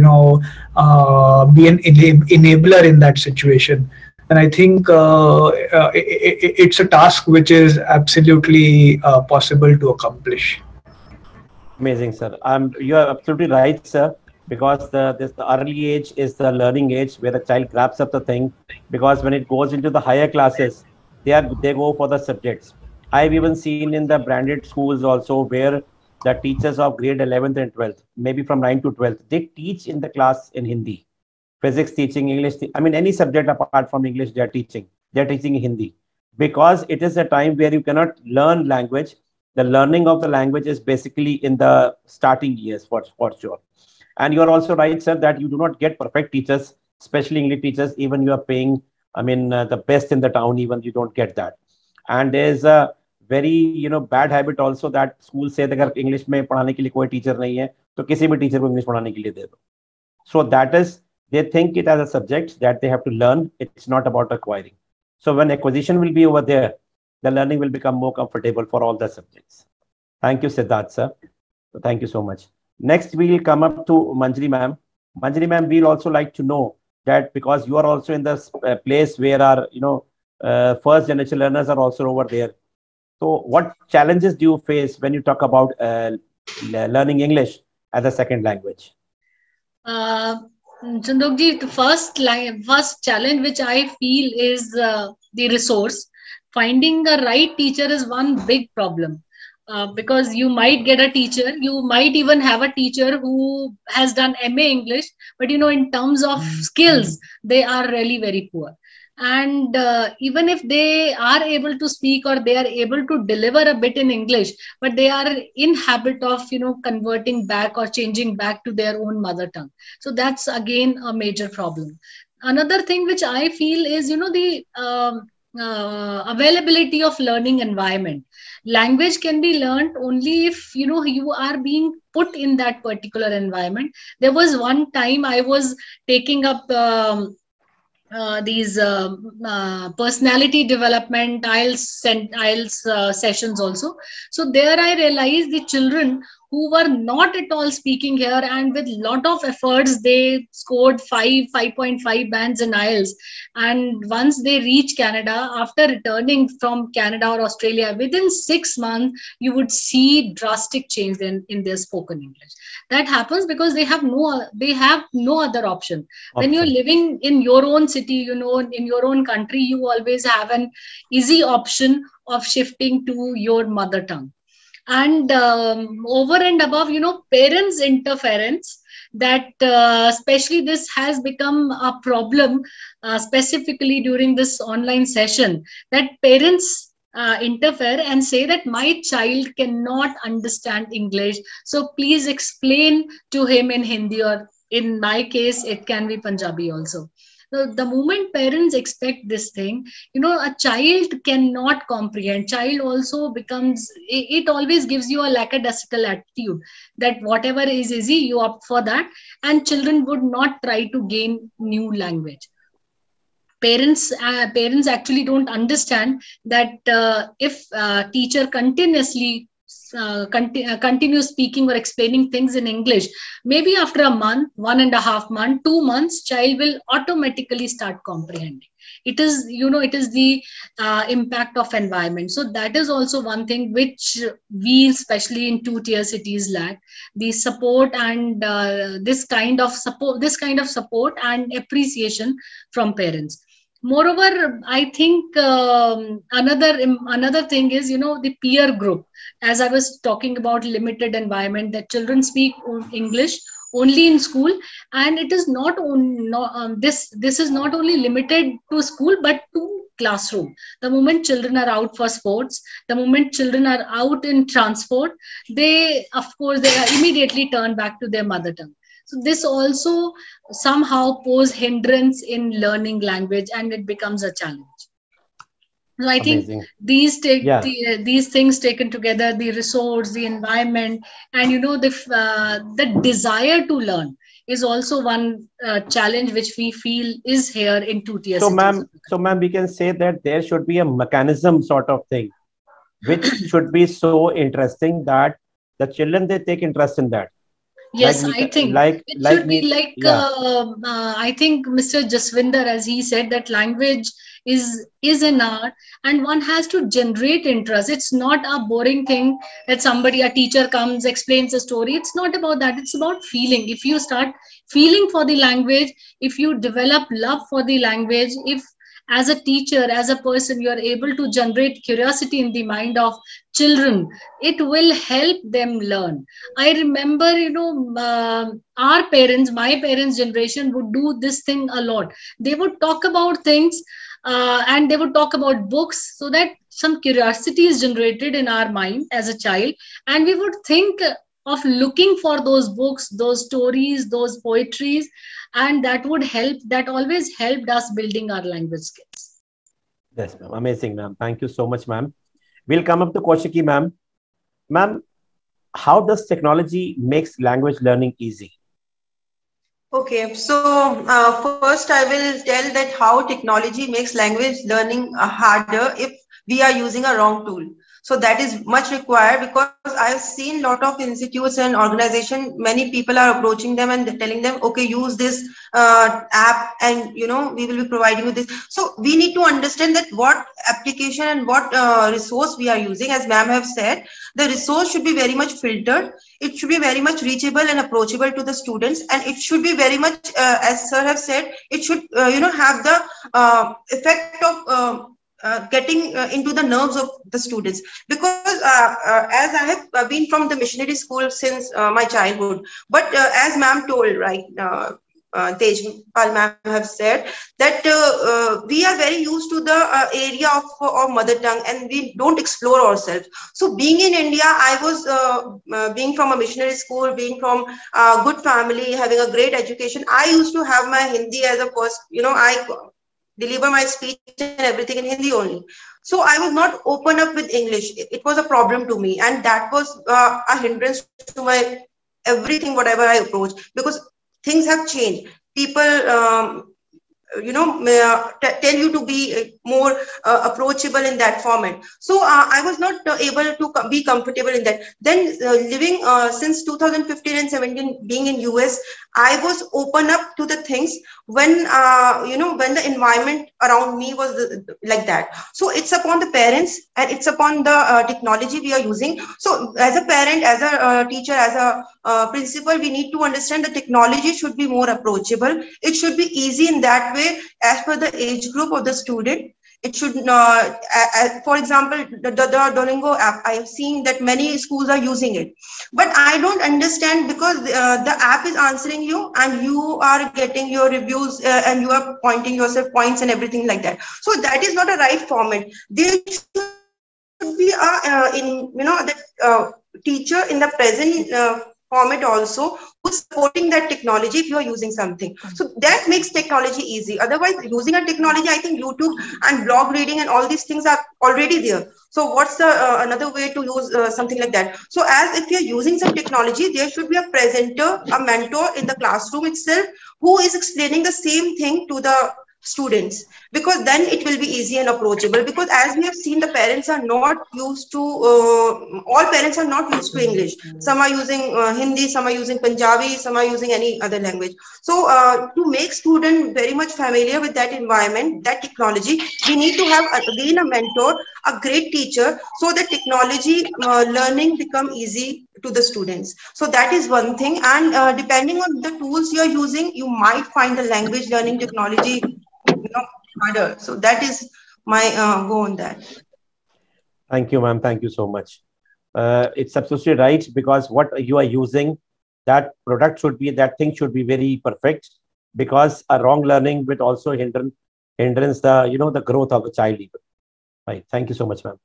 an enabler in that situation, and I think it's a task which is absolutely possible to accomplish. Amazing, sir. You are absolutely right, sir, because the early age is the learning age where the child grabs up the thing, because when it goes into the higher classes, they go for the subjects. I've even seen in the branded schools also where the teachers of grade 11th and 12th, maybe from 9 to 12th, they teach in the class in Hindi. Physics teaching, English, any subject apart from English, they're teaching Hindi, because it is a time where you cannot learn language. The learning of the language is basically in the starting years for sure. And you're also right, sir, that you do not get perfect teachers, especially English teachers, even you are paying, the best in the town, even you don't get that. And there's a very, bad habit also that schools say that English में पढ़ाने के लिए कोई teacher नहीं है, तो किसी भी teacher को English पढ़ाने के लिए दे दो. So that is, they think it as a subject that they have to learn. It's not about acquiring. So when acquisition will be over there, the learning will become more comfortable for all the subjects. Thank you, Siddharth, sir. So thank you so much. Next, we will come up to Manjari ma'am. Manjari ma'am, we'll also like to know that, because you are also in this place where our, first generation learners are also over there. So what challenges do you face when you talk about learning English as a second language? Chandokji, the first challenge which I feel is the resource. Finding the right teacher is one big problem. Because you might get a teacher, you might even have a teacher who has done MA English, but in terms of skills, they are really very poor. And even if they are able to speak or they are able to deliver a bit in English, but they are in habit of converting back or changing back to their own mother tongue. So that's again a major problem. Another thing which I feel is the availability of learning environment. Language can be learned only if you are being put in that particular environment. There was one time I was taking up these personality development IELTS sessions also. So there I realized the children who were not at all speaking here, and with lot of efforts they scored 5.5 bands in IELTS. And once they reach Canada, after returning from Canada or Australia, within 6 months you would see drastic change in their spoken English. That happens because they have no other option. When you're living in your own city, in your own country, you always have an easy option of shifting to your mother tongue. And over and above, parents' interference, that especially this has become a problem specifically during this online session, that parents interfere and say that my child cannot understand English, so please explain to him in Hindi, or in my case, it can be Punjabi also. The moment parents expect this thing, a child cannot comprehend. Child also becomes, it always gives you a lackadaisical attitude that whatever is easy, you opt for that. And children would not try to gain new language. Parents actually don't understand that if teacher continuously continue speaking or explaining things in English, maybe after a month, 1.5 months, 2 months, child will automatically start comprehending. It is the impact of environment. So that is also one thing which we, especially in 2-tier cities, lack the support, and this kind of support and appreciation from parents. Moreover, I think another thing is, the peer group. As I was talking about limited environment, that children speak English only in school, and it is not this is not only limited to school but to classroom. The moment children are out for sports, the moment children are out in transport, they are immediately turned back to their mother tongue. So this also somehow pose hindrance in learning language, and it becomes a challenge. So I think these things taken together, the resource, the environment, and the desire to learn is also one challenge which we feel is here in 2-tier cities. So ma'am, we can say that there should be a mechanism sort of thing, which should be so interesting that the children, they take interest in that. Yes, I think I think Mr. Jaswinder, as he said, that language is an art, and one has to generate interest. It's not a boring thing that a teacher comes, explains a story. It's not about that. It's about feeling. If you start feeling for the language, if you develop love for the language, if as a teacher, as a person, you are able to generate curiosity in the mind of children, it will help them learn. I remember, our parents, my parents' generation would do this thing a lot. They would talk about things and they would talk about books, so that some curiosity is generated in our mind as a child, and we would think of looking for those books, those stories, those poetries, and that always helped us building our language skills. Yes, ma'am. Amazing, ma'am. Thank you so much, ma'am. We'll come up to Kaushiki, ma'am. Ma'am, how does technology makes language learning easy? Okay, so first I will tell that how technology makes language learning harder if we are using a wrong tool. So that is much required, because I've seen a lot of institutes and organizations, many people are approaching them and telling them, okay, use this app and, you know, we will be providing you this. So we need to understand that what application and what resource we are using. As ma'am have said, the resource should be very much filtered. It should be very much reachable and approachable to the students. And it should be very much, as sir have said, it should, you know, have the effect of getting into the nerves of the students, because as I have been from the missionary school since my childhood, but as ma'am told, right, Tejpal ma'am have said that we are very used to the area of mother tongue, and we don't explore ourselves. So being in India, I was being from a missionary school, being from a good family, having a great education, I used to have my Hindi as a first, you know, I deliver my speech and everything in Hindi only. So I was not open up with English. It was a problem to me, and that was a hindrance to my everything, whatever I approach, because things have changed. People, you know, tell you to be more approachable in that format. So I was not able to be comfortable in that. Then living since 2015 and 17, being in US, I was open up to the things when, you know, when the environment around me was like that. So it's upon the parents and it's upon the technology we are using. So as a parent, as a teacher, as a principal, we need to understand the technology should be more approachable. It should be easy in that way as per the age group of the student. It should, for example, the Duolingo app, I have seen that many schools are using it. But I don't understand, because the app is answering you and you are getting your reviews and you are pointing yourself points and everything like that. So that is not a right format. There should be in, you know, the teacher in the present format also, who's supporting that technology if you are using something. So that makes technology easy. Otherwise, using a technology, I think YouTube and blog reading and all these things are already there. So what's the another way to use something like that? So as if you're using some technology, there should be a presenter, a mentor in the classroom itself, who is explaining the same thing to the students, because then it will be easy and approachable. Because as we have seen, the parents are not used to, all parents are not used to English. Some are using Hindi, some are using Punjabi, some are using any other language. So to make students very much familiar with that environment, that technology, we need to have again a mentor, a great teacher, so that technology learning become easy to the students. So that is one thing. And depending on the tools you are using, you might find the language learning technology, you know, harder. So that is my go on that. Thank you, ma'am. Thank you so much. It's absolutely right, because what you are using, that product should be, that thing should be very perfect, because a wrong learning will also hindrance the, you know, the growth of the child even. Right. Thank you so much, ma'am.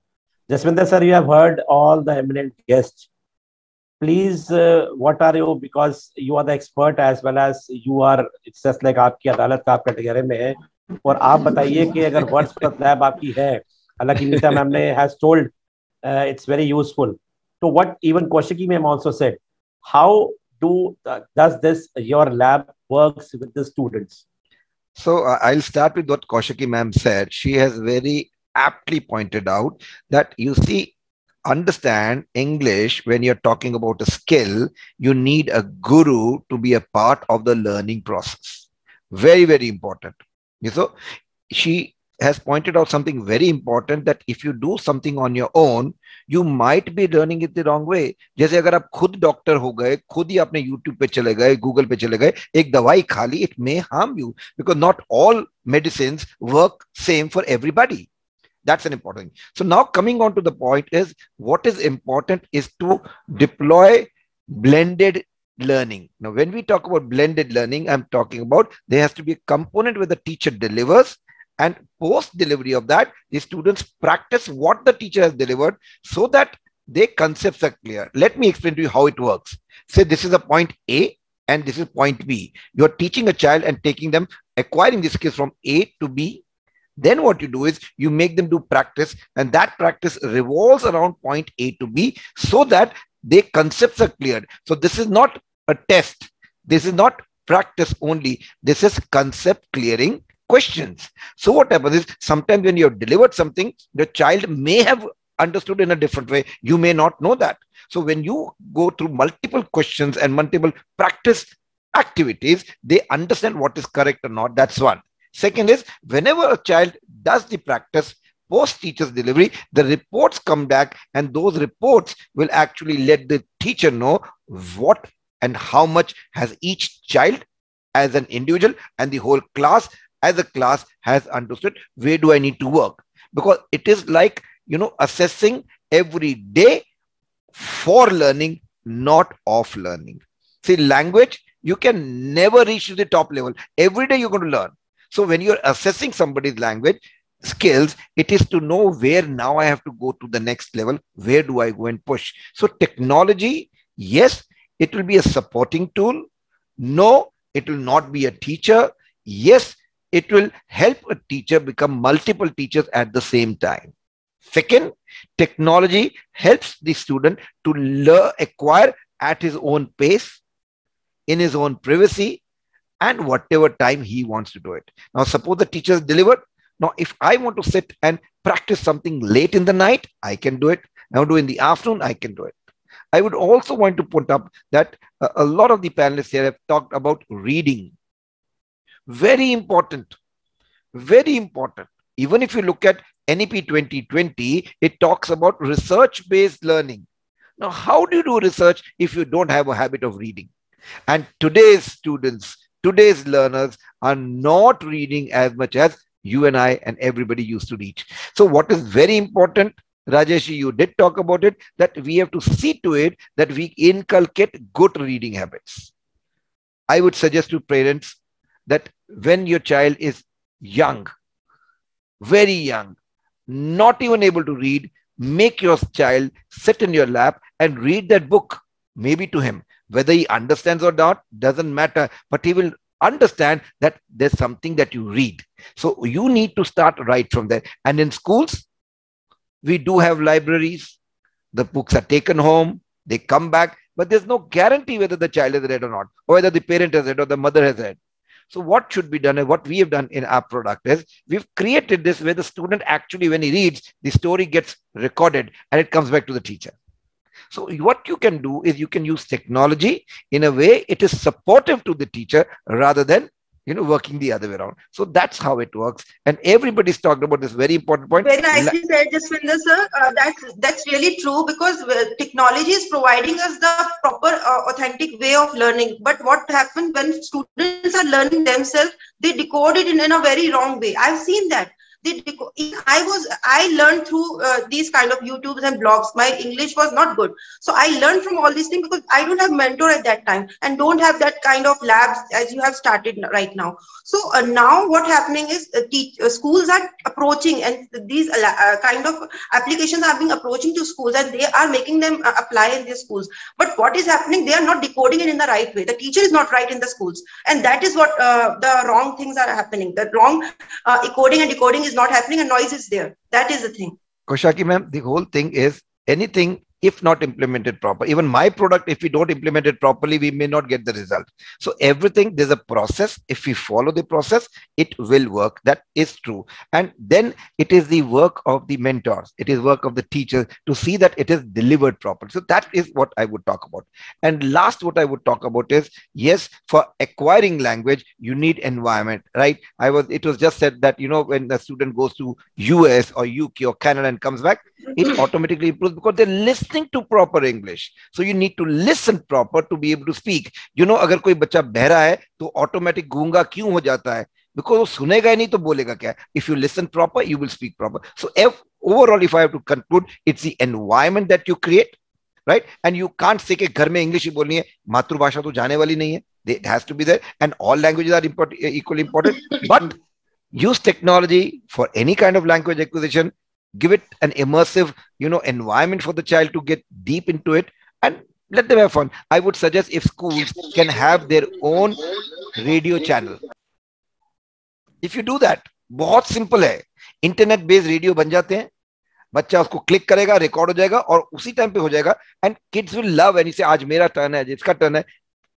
Jaswinder sir, you have heard all the eminent guests. Please, what are you, because you are the expert as well as you are, it's just like आपकी अदालत का आप category में है, और आप बताइए कि अगर WordPress lab आपकी है, हालांकि नीता मैम ने has told it's very useful. So what even Kaushiki ma'am also said, how does this your lab works with the students? So I'll start with what Kaushiki ma'am said. She has very aptly pointed out that, you see, understand English, when you're talking about a skill, you need a guru to be a part of the learning process. Very, very important. So she has pointed out something very important, that if you do something on your own, you might be learning it the wrong way. जैसे अगर आप खुद doctor हो गए, खुद ही अपने YouTube पे चले गए, Google पे चले गए, एक दवाई खा ली, it may harm you, because not all medicines work same for everybody. That's an important thing. So now coming on to the point is, what is important is to deploy blended learning. Now, when we talk about blended learning, I'm talking about there has to be a component where the teacher delivers, and post delivery of that, the students practice what the teacher has delivered so that their concepts are clear. Let me explain to you how it works. Say this is a point A and this is point B. You're teaching a child and taking them, acquiring the skills from A to B. Then what you do is you make them do practice, and that practice revolves around point A to B so that their concepts are cleared. So this is not a test. This is not practice only. This is concept clearing questions. So what happens is, sometimes when you have delivered something, the child may have understood in a different way. You may not know that. So when you go through multiple questions and multiple practice activities, they understand what is correct or not. That's one. Second is, whenever a child does the practice post teacher's delivery, the reports come back, and those reports will actually let the teacher know what and how much has each child as an individual and the whole class as a class has understood. Where do I need to work? Because it is like, assessing every day for learning, not of learning. See, language, you can never reach to the top level. Every day you're going to learn. So when you're assessing somebody's language skills, it is to know where now I have to go to the next level. Where do I go and push? So technology, yes, it will be a supporting tool. No, it will not be a teacher. Yes, it will help a teacher become multiple teachers at the same time. Second, technology helps the student to acquire at his own pace, in his own privacy, and whatever time he wants to do it. Now, suppose the teacher is delivered. Now, if I want to sit and practice something late in the night, I can do it. Now, do in the afternoon, I can do it. I would also want to point up that a lot of the panelists here have talked about reading. Very important. Very important. Even if you look at NEP 2020, it talks about research-based learning. Now, how do you do research if you don't have a habit of reading? And today's students, today's learners are not reading as much as you and I and everybody used to read. So what is very important, Rajesh, you did talk about it, that we have to see to it that we inculcate good reading habits. I would suggest to parents that when your child is young, very young, not even able to read, make your child sit in your lap and read that book, maybe to him. Whether he understands or not, doesn't matter, but he will understand that there's something that you read. So you need to start right from there. And in schools, we do have libraries. The books are taken home, they come back, but there's no guarantee whether the child has read or not, or whether the parent has read or the mother has read. So what should be done, and what we have done in our product is we've created this where the student actually, when he reads, the story gets recorded and it comes back to the teacher. So what you can do is you can use technology in a way it is supportive to the teacher rather than, working the other way around. So that's how it works. And everybody's talked about this very important point. Very nicely said, Jaswinder sir. That's really true, because technology is providing us the proper, authentic way of learning. But what happens when students are learning themselves, they decode it in a very wrong way. I've seen that. I learned through these kind of YouTubes and blogs. My English was not good, so I learned from all these things because I don't have mentor at that time and don't have that kind of labs as you have started right now. So now what happening is schools are approaching, and these kind of applications are being approaching to schools, and they are making them apply in their schools. But what is happening? They are not decoding it in the right way. The teacher is not right in the schools, and that is what the wrong things are happening. The wrong coding and decoding is not happening, and noise is there. That is the thing. Koshaki ma'am, the whole thing is anything, if not implemented proper, even my product, if we don't implement it properly, we may not get the result. So everything, there's a process. If we follow the process, it will work. That is true. And then it is the work of the mentors. It is work of the teachers to see that it is delivered properly. So that is what I would talk about. And last, what I would talk about is, yes, for acquiring language, you need environment, right? It was just said that, when the student goes to US or UK or Canada and comes back, it automatically improves because they're listening to proper English. So you need to listen proper to be able to speak. अगर कोई बच्चा बहरा है तो automatic गूंगा क्यों हो जाता है? Because वो सुनेगा ही नहीं तो बोलेगा क्या? If you listen proper, you will speak proper. So overall, if I have to conclude, it's the environment that you create, right? And you can't say कि घर में इंग्लिश ही बोलनी है, मातृभाषा तो जाने वाली नहीं है. It has to be there, and all languages are equally important. But use technology for any kind of language acquisition. Give it an immersive, environment for the child to get deep into it, and let them have fun. I would suggest if schools can have their own radio channel. If you do that, बहुत simple है. Internet based radio बन जाते हैं. बच्चा उसको click करेगा, record हो जाएगा और उसी टाइम पे हो जाएगा. And kids will love and you say आज मेरा टर्न है, इसका टर्न है.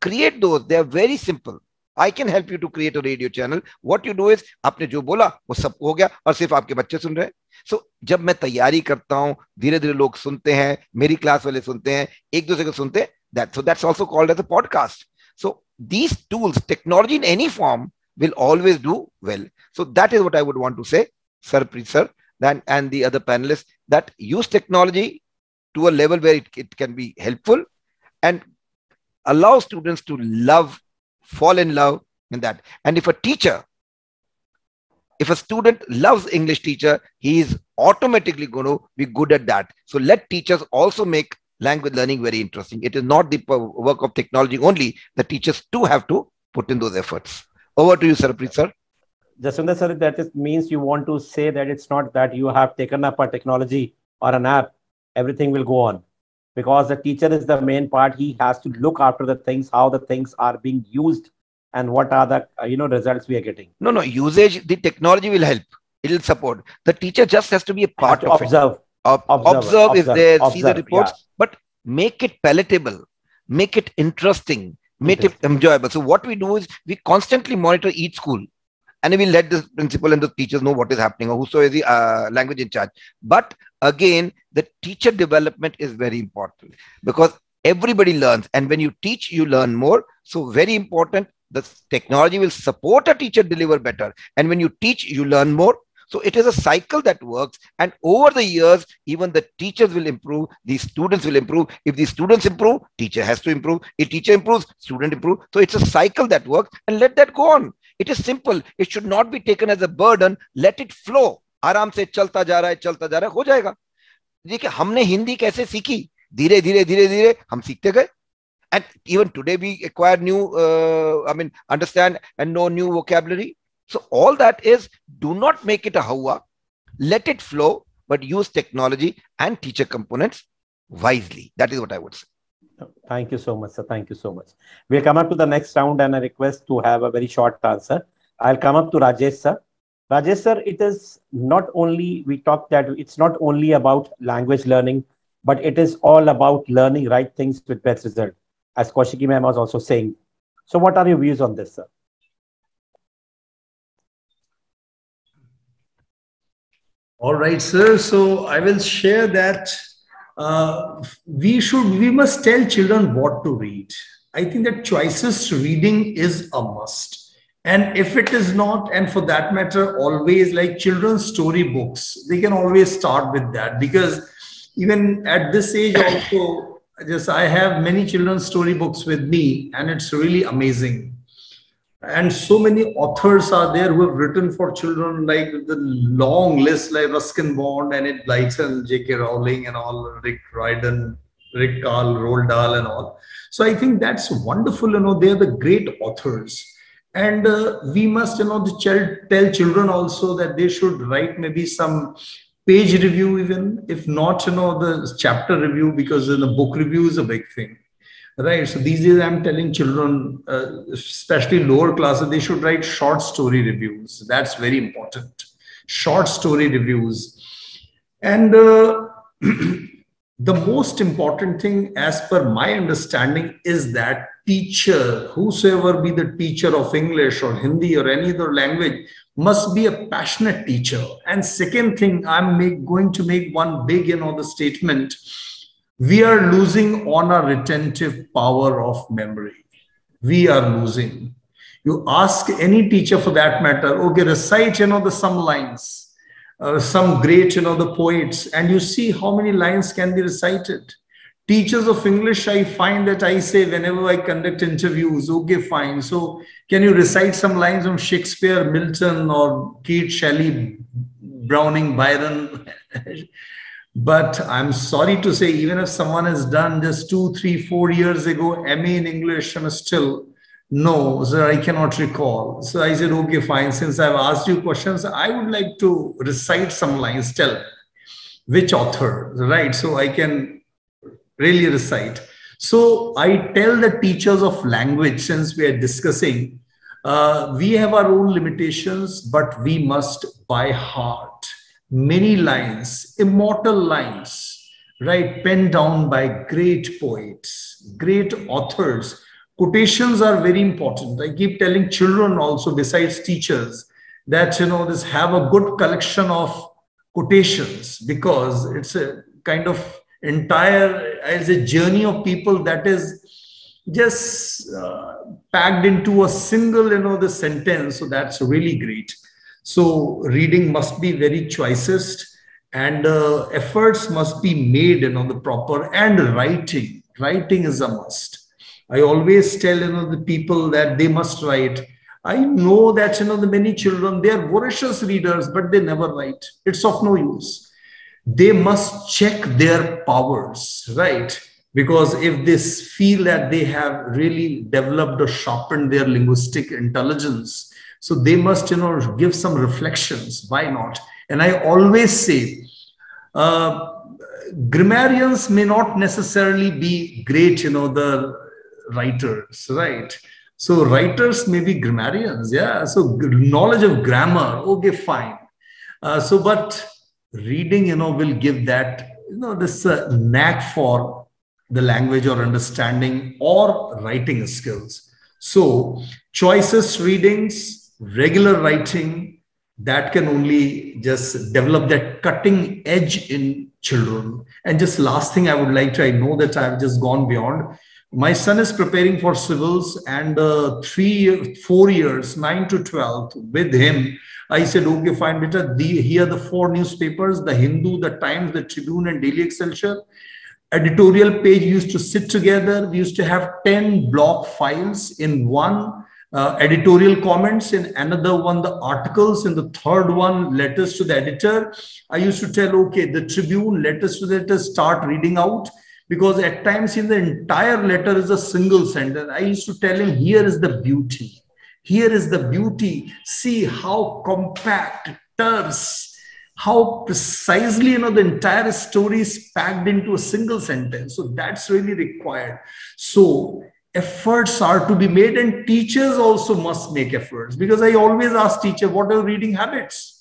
Create those. They are very simple. I can help you to create a radio channel. What you do is, आपने जो बोला वो सबको हो गया और सिर्फ आपके बच्चे सुन रहे हैं. So जब मैं तैयारी करता हूँ, धीरे धीरे लोग सुनते हैं, मेरी क्लास वाले सुनते हैं, एक दूसरे को सुनते हैं. That's also called as a podcast. So these tools, technology in any form, will always do well. So that is what I would want to say, Sarpreet sir, and the other panelists, that use technology to a level where it can be helpful and allow students to fall in love in that. And if a student loves English teacher, he is automatically going to be good at that. So let teachers also make language learning very interesting. It is not the work of technology only. The teachers too have to put in those efforts. Over to you, Sarpreet sir. Jaswinder sir, that means you want to say that it's not that you have taken up a technology or an app, everything will go on. Because the teacher is the main part. He has to look after the things, how the things are being used, and what are the results we are getting. No, usage, the technology will help. It will support. The teacher just has to be a part of it. Observe is there, see the reports, but make it palatable, make it interesting, make it enjoyable. So what we do is we constantly monitor each school, and we let the principal and the teachers know what is happening, or whosoever is the language in charge. But again, the teacher development is very important, because everybody learns, and when you teach, you learn more. So very important, the technology will support a teacher deliver better, and when you teach, you learn more. So it is a cycle that works, and over the years, even the teachers will improve, the students will improve. If the students improve, teacher has to improve. If teacher improves, student improve. So it's a cycle that works, and let that go on. It is simple. It should not be taken as a burden. Let it flow. आराम से चलता जा रहा है, हो जाएगा. देखिए, हमने हिंदी कैसे सीखी? धीरे धीरे हम सीखते गए. And even today we acquire new, understand and know new vocabulary. So all that is, do not make it a hawa. Let it flow, but use technology and teacher components wisely. That is what I would say. Thank you so much, sir. Thank you so much. We'll come up to the next round, and I request to have a very short answer. I'll come up to Rajesh, sir. Rajesh, sir, it is not only, we talked that it's not only about language learning, but it is all about learning right things with best result, as Kaushiki ma'am was also saying. So what are your views on this, sir? All right, sir. So I will share that we must tell children what to read. I think that choices reading is a must. And if it is not, and for that matter, always like children's story books, they can always start with that, because even at this age also, I have many children's story books with me, and it's really amazing. And so many authors are there who have written for children, like the long list, like Ruskin Bond, Enid Blyton, J.K. Rowling and all, Rick Riordan, Rick Carl, Roald Dahl and all. So I think that's wonderful, they're the great authors. And we must, tell children also that they should write maybe some page review, even if not, the chapter review, because the book review is a big thing. Right. So these days I'm telling children, especially lower classes, they should write short story reviews. That's very important. Short story reviews. And the most important thing, as per my understanding, is that teacher, whosoever be the teacher of English or Hindi or any other language, must be a passionate teacher. And second thing, I'm going to make one big, the statement. We are losing on our retentive power of memory. We are losing. You ask any teacher for that matter, okay, recite, the some lines, some great, the poets, and you see how many lines can be recited. Teachers of English, I find that I say whenever I conduct interviews, okay, fine. So can you recite some lines from Shakespeare, Milton, or Keats, Shelley, Browning, Byron? But I'm sorry to say, even if someone has done just 2, 3, 4 years ago, MA in English, and still, no, sir, I cannot recall. So I said, okay, fine. Since I've asked you questions, I would like to recite some lines. Tell me which author, right? So I can really recite. So I tell the teachers of language, since we are discussing, we have our own limitations, but we must by heart many lines, immortal lines, right, penned down by great poets, great authors, quotations are very important. I keep telling children also, besides teachers, that, this have a good collection of quotations, because it's a kind of entire, as a journey of people that is just packed into a single, the sentence. So that's really great. So reading must be very choicest, and efforts must be made, the proper, and writing is a must. I always tell, the people that they must write. I know that, the many children, they are voracious readers, but they never write. It's of no use. They must check their powers, right? Because if they feel that they have really developed or sharpened their linguistic intelligence, so they must, give some reflections. Why not? And I always say, grammarians may not necessarily be great, the writers, right? So writers may be grammarians, yeah. So knowledge of grammar, okay, fine. But reading, will give that, this knack for the language or understanding or writing skills. So choices readings, regular writing, that can only just develop that cutting edge in children. And just last thing I would like to, I know that I've just gone beyond. My son is preparing for civils, and 4 years, 9 to 12, with him, I said, okay, fine, beta, here are the 4 newspapers, the Hindu, the Times, the Tribune, and Daily Excelsior. Editorial page used to sit together. We used to have 10 block files in one, editorial comments, in another one, the articles, in the third one, letters to the editor. I used to tell, okay, the Tribune, letters to the editor, start reading out, because at times in the entire letter is a single sentence. I used to tell him, here is the beauty. Here is the beauty. See how compact, terse, how precisely, the entire story is packed into a single sentence. So that's really required. So efforts are to be made, and teachers also must make efforts, because I always ask teacher, what are your reading habits?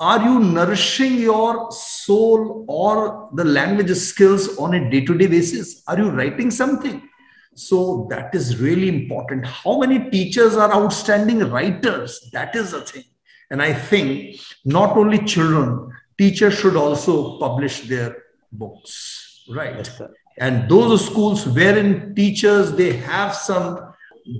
Are you nourishing your soul or the language skills on a day-to-day basis? Are you writing something? So that is really important. How many teachers are outstanding writers? That is the thing. And I think not only children, teachers should also publish their books, right? Yes, sir. And those schools wherein teachers, they have some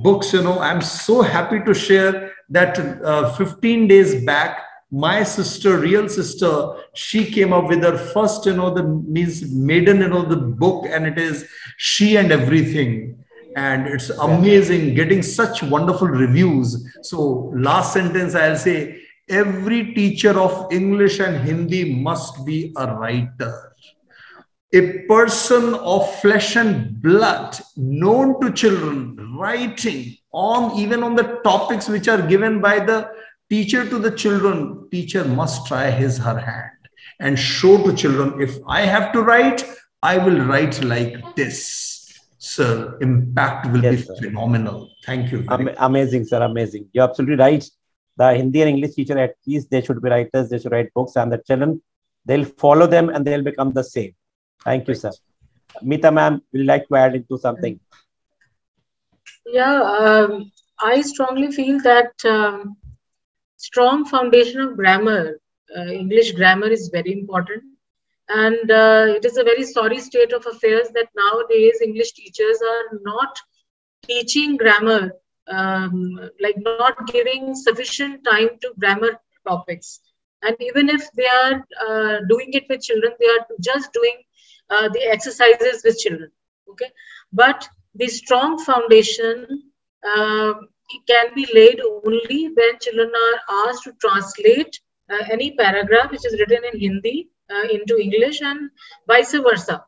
books, I'm so happy to share that 15 days back, my sister, real sister, she came up with her first, maiden, the book, and it is She and Everything. And it's amazing getting such wonderful reviews. So last sentence, I'll say, every teacher of English and Hindi must be a writer. A person of flesh and blood, known to children, writing on, even on the topics which are given by the teacher to the children. Teacher must try her hand and show to children, if I have to write, I will write like this. Sir, impact will be phenomenal. Thank you. Amazing, sir. Amazing. You're absolutely right. The Hindi and English teacher, at least they should be writers. They should write books, and the children, they'll follow them and they'll become the same. Thank you, sir. Meeta ma'am, would you like to add into something? Yeah, I strongly feel that strong foundation of grammar, English grammar, is very important. And it is a very sorry state of affairs that nowadays English teachers are not teaching grammar, like not giving sufficient time to grammar topics. And even if they are doing it with children, they are just doing the exercises with children. Okay, but the strong foundation can be laid only when children are asked to translate any paragraph which is written in Hindi into English, and vice versa.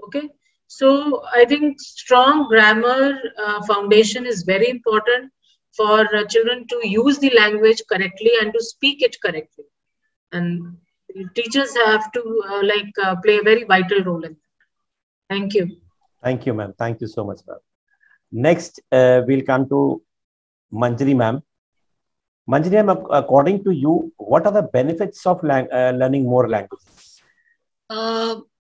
Okay, so I think strong grammar foundation is very important for children to use the language correctly and to speak it correctly. And teachers have to play a very vital role in that. Thank you. Thank you, ma'am. Thank you so much, ma'am. Next, we'll come to Manjari ma'am. Manjari ma'am, according to you, what are the benefits of learning more languages?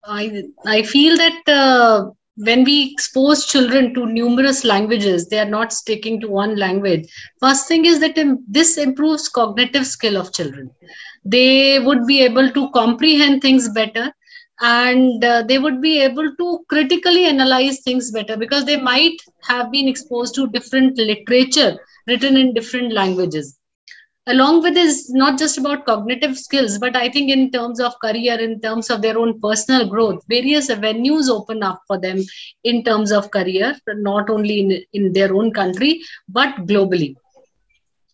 I feel that when we expose children to numerous languages, they are not sticking to one language. First thing is that this improves cognitive skill of children. They would be able to comprehend things better, and they would be able to critically analyze things better, because they might have been exposed to different literature written in different languages. Along with this, not just about cognitive skills, but I think in terms of career, in terms of their own personal growth, various avenues open up for them in terms of career, not only in their own country, but globally.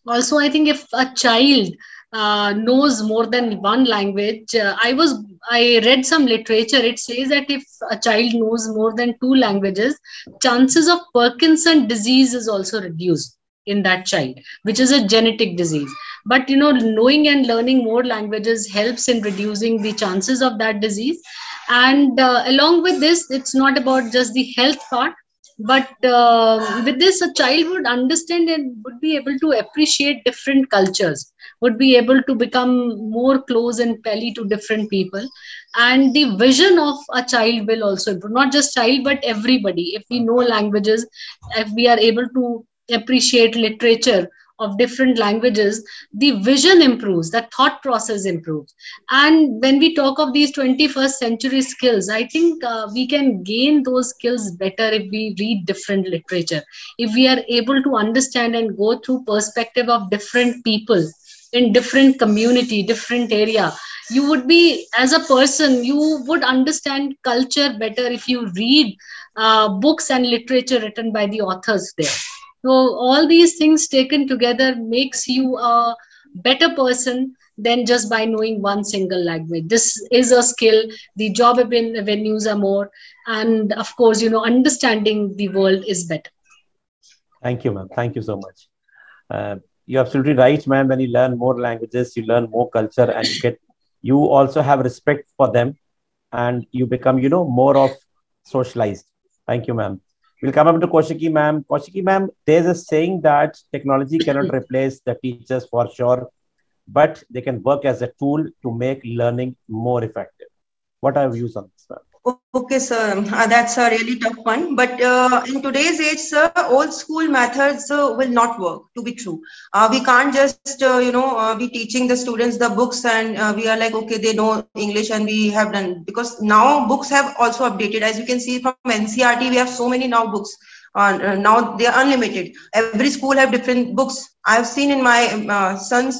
Also, I think if a child knows more than one language, I read some literature. It says that if a child knows more than 2 languages, chances of Parkinson's disease is also reduced in that child, which is a genetic disease. But knowing and learning more languages helps in reducing the chances of that disease. And along with this, it's not about just the health part, but with this, a child would understand and would be able to appreciate different cultures, would be able to become more close and pally to different people. And the vision of a child will also improve, not just child, but everybody. If we know languages, if we are able to appreciate literature of different languages, the vision improves, the thought process improves. And when we talk of these 21st century skills, I think we can gain those skills better if we read different literature, if we are able to understand and go through perspective of different people in different community, different area. You would be, as a person, you would understand culture better if you read books and literature written by the authors there. So all these things taken together makes you a better person than just by knowing one single language. This is a skill. The job avenues are more. And of course, understanding the world is better. Thank you, ma'am. Thank you so much. You're absolutely right, ma'am. When you learn more languages, you learn more culture, and you also have respect for them, and you become, more of socialized. Thank you, ma'am. We'll come up to Kaushiki, ma'am. Kaushiki, ma'am, there's a saying that technology cannot replace the teachers for sure, but they can work as a tool to make learning more effective. What are your views on this, ma'am? Okay, sir. That's a really tough one. But in today's age, sir, old school methods will not work, to be true. We can't just, be teaching the students the books and we are like, okay, they know English and we have done. Because now books have also updated. As you can see from NCERT, we have so many now books. Now they are unlimited. Every school have different books. I've seen in my son's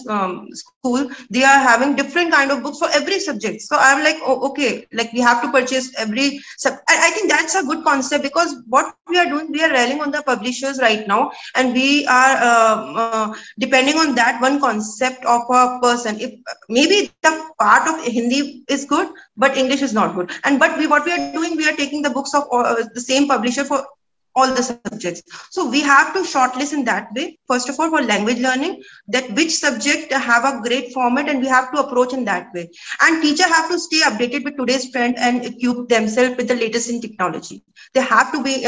school, they are having different kind of books for every subject. So I'm like, oh, okay, like we have to purchase every I think that's a good concept, because what we are doing, we are relying on the publishers right now, and we are depending on that one concept of a person. If maybe the part of Hindi is good, but English is not good. And what we are doing, we are taking the books of the same publisher for all the subjects. So we have to shortlist in that way. First of all, for language learning, that which subject have a great format, and we have to approach in that way. And teacher have to stay updated with today's trend and equip themselves with the latest in technology. They have to be,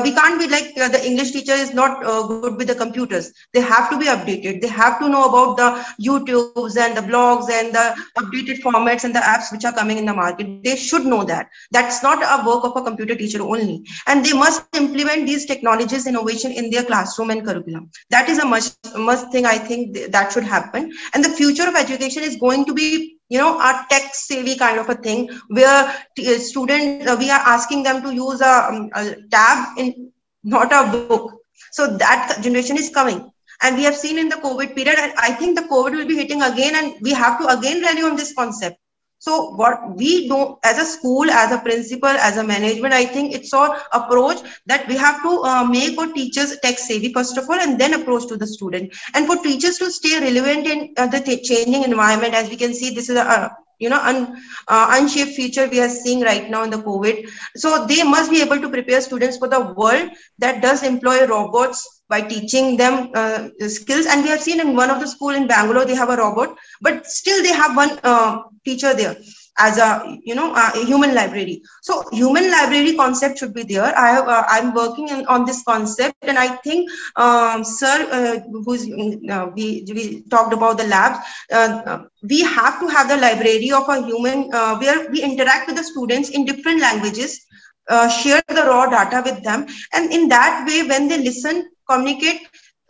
we can't be like the English teacher is not good with the computers. They have to be updated. They have to know about the YouTubes and the blogs and the updated formats and the apps which are coming in the market. They should know that. That's not a work of a computer teacher only. And they must implement these technologies innovation in their classroom and curriculum. That is a must thing. I think that should happen. And the future of education is going to be, a tech savvy kind of a thing, where students, we are asking them to use a tab in, not a book. So that generation is coming. And we have seen in the COVID period, and I think the COVID will be hitting again, and we have to again rally on this concept. So what we do as a school, as a principal, as a management, I think it's our approach that we have to make our teachers tech savvy first of all, and then approach to the student. And for teachers to stay relevant in the changing environment, as we can see, this is a unshaped future we are seeing right now in the COVID. So they must be able to prepare students for the world that does employ robots by teaching them skills. And we have seen in one of the school in Bangalore, they have a robot, but still they have one teacher there as a human library. So human library concept should be there. I'm working on this concept, and I think sir, we talked about the labs. We have to have the library of a human where we interact with the students in different languages. share the raw data with them, and in that way, when they listen, communicate,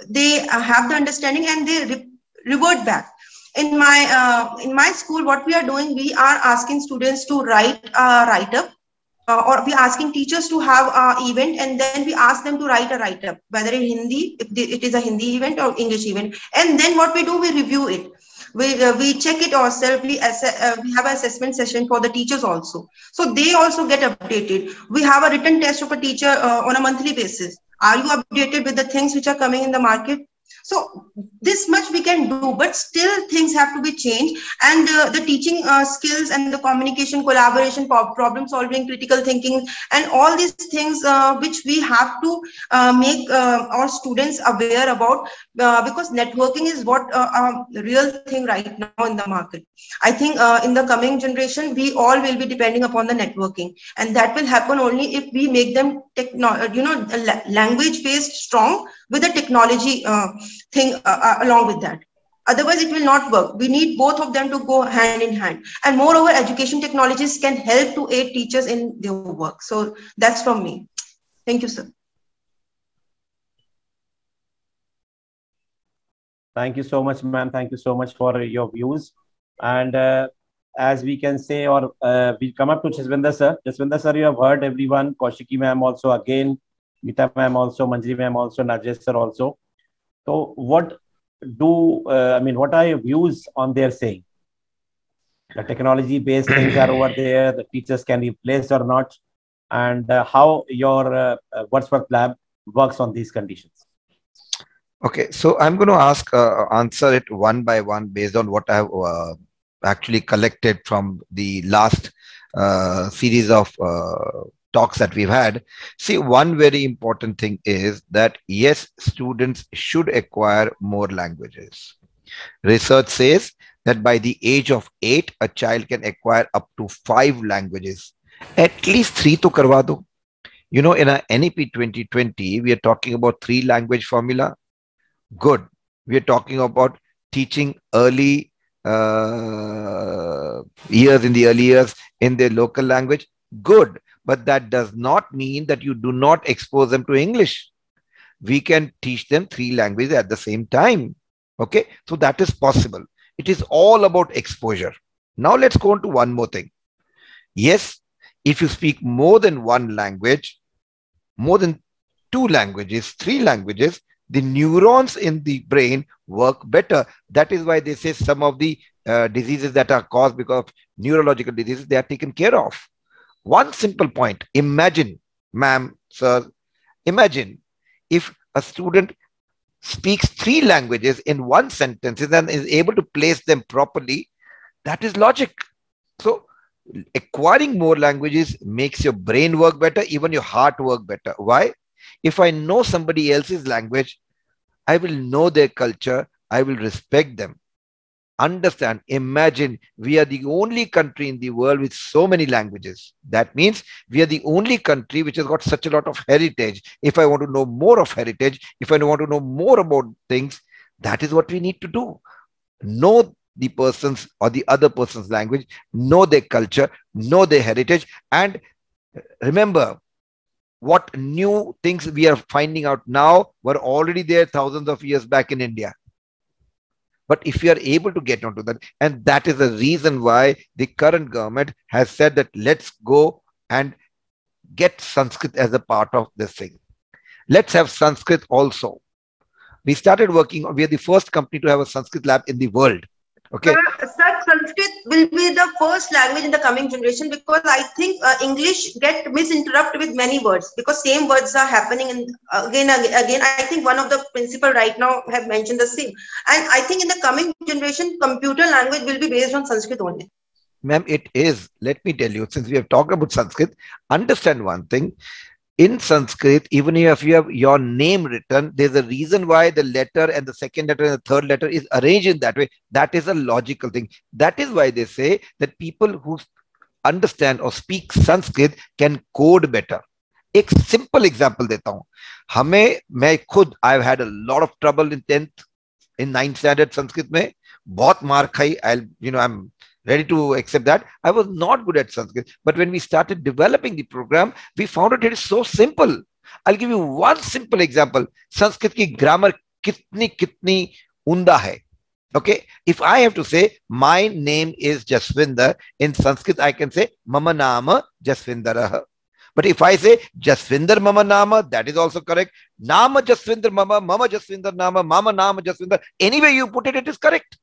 they have the understanding and they revert back. In my school, what we are doing, we are asking students to write a write-up, or we are asking teachers to have an event, and then we ask them to write a write-up, whether in Hindi, if it is a Hindi event or English event. And then what we do, we review it. We check it ourselves. We have an assessment session for the teachers also. So they also get updated. We have a written test of a teacher on a monthly basis. Are you updated with the things which are coming in the market? So this much we can do, but still things have to be changed. And the teaching skills and the communication, collaboration, problem solving, critical thinking, and all these things which we have to make our students aware about, because networking is what real thing right now in the market. I think in the coming generation, we all will be depending upon the networking, and that will happen only if we make them language based strong with the technology thing along with that. Otherwise, it will not work. We need both of them to go hand in hand. And moreover, education technologies can help to aid teachers in their work. So that's from me. Thank you, sir. Thank you so much, ma'am. Thank you so much for your views. And as we can say, or we come up to Jaswinder sir. Jaswinder sir, you have heard everyone. Kaushiki ma'am also again. Geeta ma'am also. Manjari ma'am also. Najesh sir also. So what what are your views on their saying? The technology-based things are over there. The teachers can be placed or not, and how your Wordsworth Lab works on these conditions. Okay, so I'm going to answer it one by one based on what I have actually collected from the last series of talks that we've had. See, one very important thing is that yes, students should acquire more languages. Research says that by the age of 8, a child can acquire up to 5 languages. At least 3 to karwa do. You know, in our NEP 2020, we are talking about 3 language formula. Good. We are talking about teaching early years, in the early years in their local language. Good. But that does not mean that you do not expose them to English. We can teach them 3 languages at the same time. Okay. So that is possible. It is all about exposure. Now let's go on to one more thing. Yes, if you speak more than 1 language, more than 2 languages, 3 languages, the neurons in the brain work better. That is why they say some of the diseases that are caused because of neurological diseases, they are taken care of. One simple point. Imagine, ma'am, sir, imagine if a student speaks 3 languages in 1 sentence and is able to place them properly. That is logic. So acquiring more languages makes your brain work better, even your heart work better. Why? If I know somebody else's language, I will know their culture. I will respect them. Understand, imagine we are the only country in the world with so many languages. That means we are the only country which has got such a lot of heritage. If I want to know more of heritage, if I want to know more about things, that is what we need to do. Know the person's or the other person's language, know their culture, know their heritage, and remember, what new things we are finding out now were already there thousands of years back in India. But if you are able to get onto that, and that is the reason why the current government has said that let's go and get Sanskrit as a part of this thing. Let's have Sanskrit also. We started working, we are the first company to have a Sanskrit lab in the world. Okay. Sir, Sanskrit will be the first language in the coming generation, because I think English get misinterpreted with many words, because same words are happening in, again. I think one of the principal right now have mentioned the same. And I think in the coming generation, computer language will be based on Sanskrit only. Ma'am, it is. Let me tell you, since we have talked about Sanskrit, understand one thing. In Sanskrit, even if you have your name written, there's a reason why the letter and the second letter and the third letter is arranged in that way. That is a logical thing. That is why they say that people who understand or speak Sanskrit can code better. एक simple example देता हूँ. मैं खुद I've had a lot of trouble in 10th, in 9th standard Sanskrit में. बहुत मार खाई. I'm ready to accept that. I was not good at Sanskrit. But when we started developing the program, we found out it is so simple. I'll give you one simple example. Sanskrit ki grammar kitni unda hai. Okay. If I have to say, my name is Jaswinder, in Sanskrit, I can say, Mama Nama Jaswindarah. But if I say Jaswinder Mama Nama, that is also correct. Nama Jaswinder Mama, Mama Jaswinder Nama, Mama Nama Jaswinder. Anyway you put it, it is correct.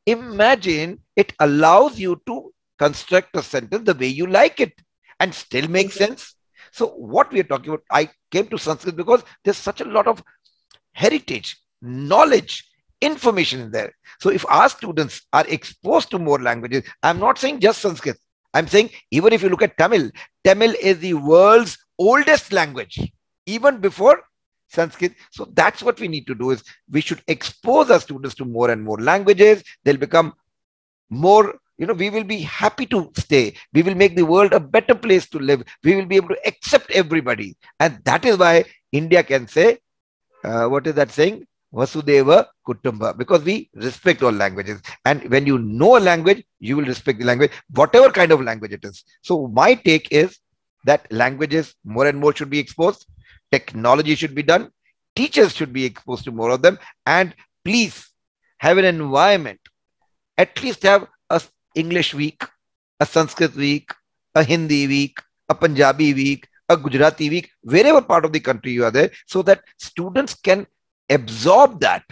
Imagine it allows you to construct a sentence the way you like it and still make sense. So what we are talking about, I came to Sanskrit because there's such a lot of heritage, knowledge, information in there. So if our students are exposed to more languages, I'm not saying just Sanskrit. I'm saying even if you look at Tamil, Tamil is the world's oldest language, even before Sanskrit. So that's what we need to do, is we should expose our students to more and more languages. They'll become more, we will be happy to stay. We will make the world a better place to live. We will be able to accept everybody. And that is why India can say, what is that saying? Vasudeva Kutumba, because we respect all languages. And when you know a language, you will respect the language, whatever kind of language it is. So my take is that languages more and more should be exposed. Technology should be done. Teachers should be exposed to more of them. And please have an environment. At least have a English week, a Sanskrit week, a Hindi week, a Punjabi week, a Gujarati week, wherever part of the country you are there, so that students can absorb that.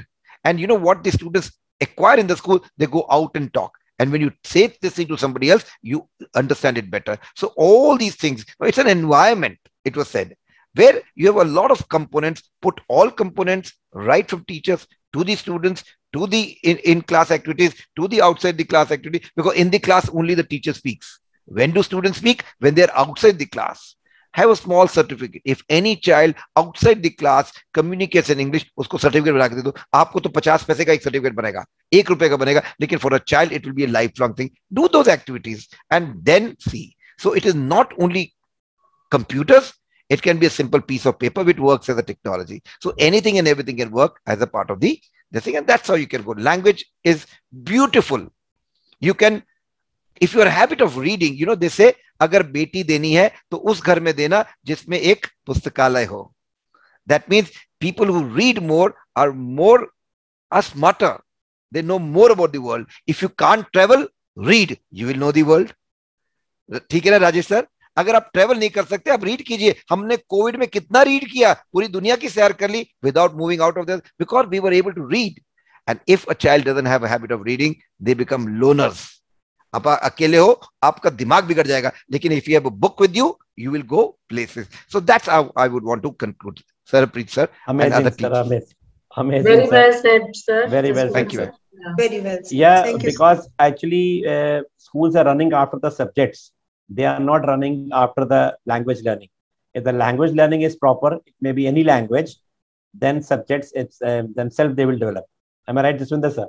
And you know what the students acquire in the school? They go out and talk. And when you say this thing to somebody else, you understand it better. So all these things, it's an environment, it was said, where you have a lot of components, put all components right from teachers to the students, to the in-class activities, to the outside the class activity, because in the class only the teacher speaks. When do students speak? When they're outside the class. Have a small certificate. If any child outside the class communicates in English, उसको certificate बना के दे दो. आपको तो 50 पैसे का एक certificate बनेगा, ₹1 का बनेगा, लेकिन for a child it will be a lifelong thing. Do those activities and then see. So it is not only computers. It can be a simple piece of paper which works as a technology. So anything and everything can work as a part of the thing, and that's how you can go. Language is beautiful. You can, if you are a habit of reading, they say, अगर बेटी देनी है तो उस घर में देना जिसमें एक पुस्तकालय हो. That means people who read more are smarter. They know more about the world. If you can't travel, read. You will know the world. ठीक है ना राजेश सर? अगर आप ट्रेवल नहीं कर सकते, आप रीड कीजिए. हमने कोविड में कितना रीड किया, पूरी दुनिया की सैर कर ली without moving out of there, because we were able to read. And if a child doesn't have a habit of reading, they become loners. आप अकेले हो, आपका दिमाग बिगड़ जाएगा. लेकिन if you have a book with you, you will go places. So that's how I would want to conclude. Sir, Preet sir, amazing, and other teachers. Amazing. Very sir. well said, sir. Very well. Thank you. Yeah. Very well. Yeah, Thank you, because actually schools are running after the subjects. They are not running after the language learning. If the language learning is proper, it may be any language, then subjects themselves they will develop. Am I right, Jaswinder sir?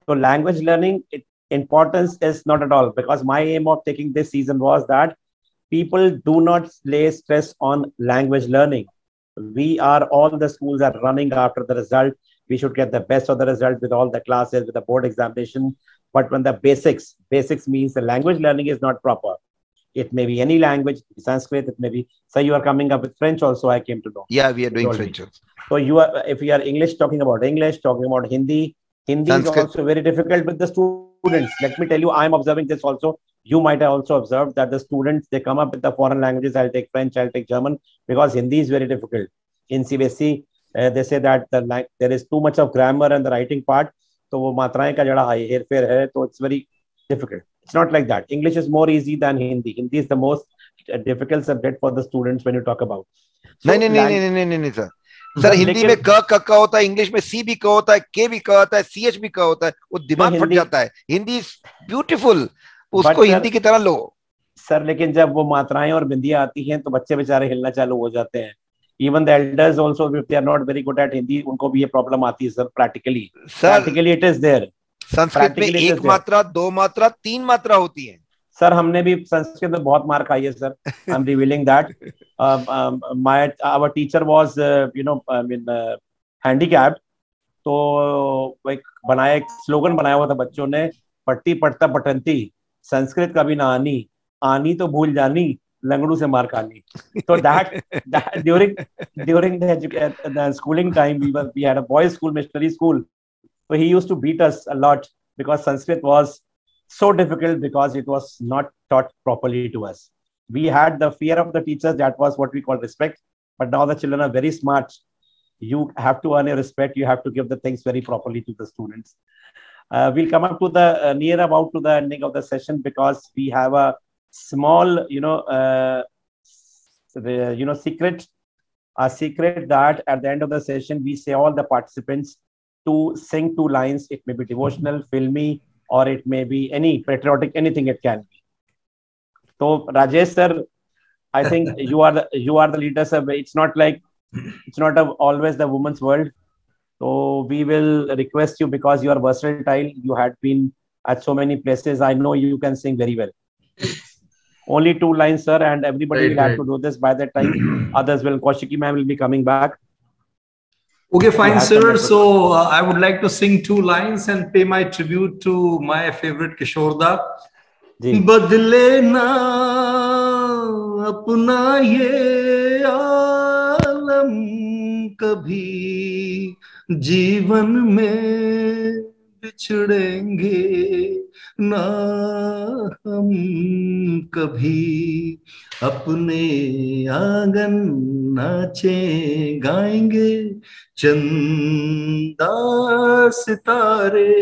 So language learning, importance is not at all, because my aim of taking this season was that people do not lay stress on language learning. All the schools are running after the result. We should get the best of the result with all the classes, with the board examination. But when the basics means the language learning is not proper. It may be any language, Sanskrit, it may be, so you are coming up with French also, I came to know. Yeah, we are doing French. So if you are English, talking about English, talking about Hindi Sanskrit is also very difficult with the students. Let me tell you, I'm observing this also. You might have also observed that the students, they come up with the foreign languages. I'll take French, I'll take German, because Hindi is very difficult. In CBSE, they say that there is too much of grammar and the writing part. So वो मात्राएं का जड़ा हेरफेर है, तो it's very difficult. It's not like that. English is more easy than Hindi. Hindi is the most difficult subject for the students when you talk about. So नहीं sir. Sir Hindi में क क होता है, इंग्लिश में सी भी क होता है, के भी क होता है, सी एच भी क होता है. वो दिमाग फट जाता है. हिंदी इज ब्यूटीफुल, उसको हिंदी की तरह लो. सर लेकिन जब वो मात्राएं और बिंदियां आती हैं तो बच्चे बेचारे हिलना चालू हो जाते हैं. Even the elders also, if they are not very good at Hindi, उनको भी ये प्रॉब्लम आती है sir. Practically it is there. Sanskrit में एक मात्रा, दो मात्रा, तीन मात्रा होती है. सर हमने भी संस्कृत में बहुत मार खाई है sir. I am revealing that. Our teacher was handicapped, तो एक स्लोगन बनाया हुआ था बच्चों ने पट्टी पढ़ता पटंती, संस्कृत कभी ना आनी, आनी तो भूल जानी, लंगड़ू से मार खानी. So that during the schooling time, we had a boys' school, missionary school. So he used to beat us a lot because Sanskrit was so difficult because it was not taught properly to us. We had the fear of the teachers. That was what we call respect. But now the children are very smart. You have to earn your respect. You have to give the things very properly to the students. We'll come up to the near about to the ending of the session because we have a small, secret. A secret that at the end of the session we say all the participants to sing 2 lines. It may be devotional, filmy, or it may be any patriotic, anything it can be. So Rajesh sir, I think you are the leader, sir. It's not always the woman's world. So we will request you because you are versatile. You had been at so many places. I know you can sing very well. Only 2 lines, sir, and everybody will have to do this by that time. Others will. Kaushiki ma'am will be coming back. Okay, fine, sir. So I would like to sing 2 lines and pay my tribute to my favorite Kishore Da. बदले ना अपना ये आलम कभी, जीवन में बिछड़ेंगे ना हम कभी, अपने आंगन नाचे गाएंगे, चंदा सितारे,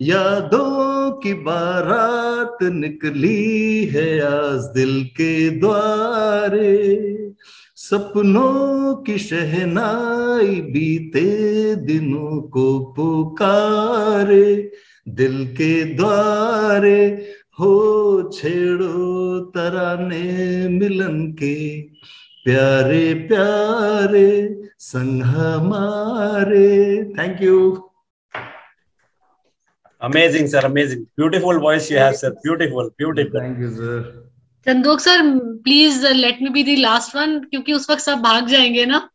यादों की बारात निकली है आज दिल के द्वारे, सपनों की शहनाई बीते दिनों को पुकारे, दिल के द्वारे हो छेड़ो तराने मिलन के, प्यारे प्यारे संग हमारे. Thank you. Amazing, sir. Amazing. Beautiful voice you have, sir. Beautiful. Beautiful. Thank you, sir. Chandok sir, please let me be the last one, क्योंकि उस वक्त सब भाग जाएंगे ना.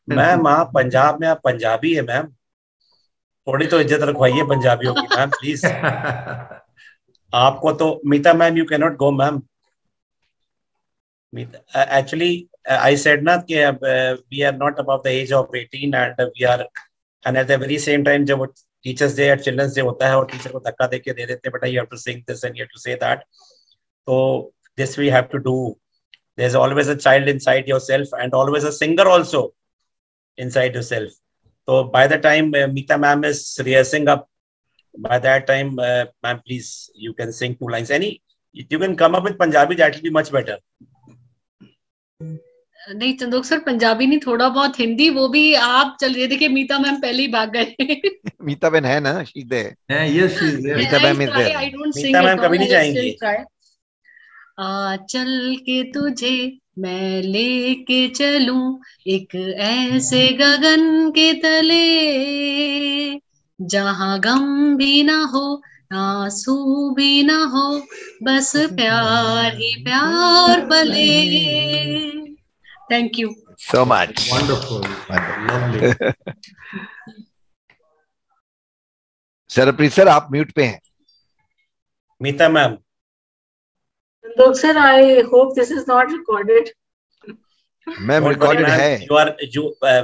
मैम, आप पंजाब में, आप पंजाबी है मैम, थोड़ी तो इज्जत रखवाइए पंजाबियों की मैम, प्लीज. आपको तो Meeta ma'am, you can not go ma'am. Actually, I said ना कि we are not above the age of 18 and we are, and at the very same time जब टीचर्स डे और चिल्ड्रंस डे होता है और teacher को धक्का देके दे देते हैं, बेटा you have to sing this and you have to say that. So this we have to do. There's always a child inside yourself and always a singer also inside yourself. So by the time Meeta ma'am is rehearsing up, by that time, ma'am, please, you can sing 2 lines. You can come up with Punjabi, that will be much better. नहीं Chandok sir, Punjabi नहीं, थोड़ा बहुत हिंदी, वो भी आप चलिए. देखिए मीता ma'am पहले ही भाग गए. मीता बहन है ना, she's there. Yes, she's there. Mita ma'am is there. I don't sing. Mita ma'am कभी नहीं जाएंगी. चल के तुझे मैं लेके चलूं एक ऐसे गगन के तले, जहां गम भी ना हो, आंसू भी ना हो, बस प्यार ही प्यार पले. Thank you so much. Wonderful. Lovely. Sarpreet sir, आप म्यूट पे हैं. Meeta ma'am. Look, sir, I hope this is not recorded. Ma'am recorded है.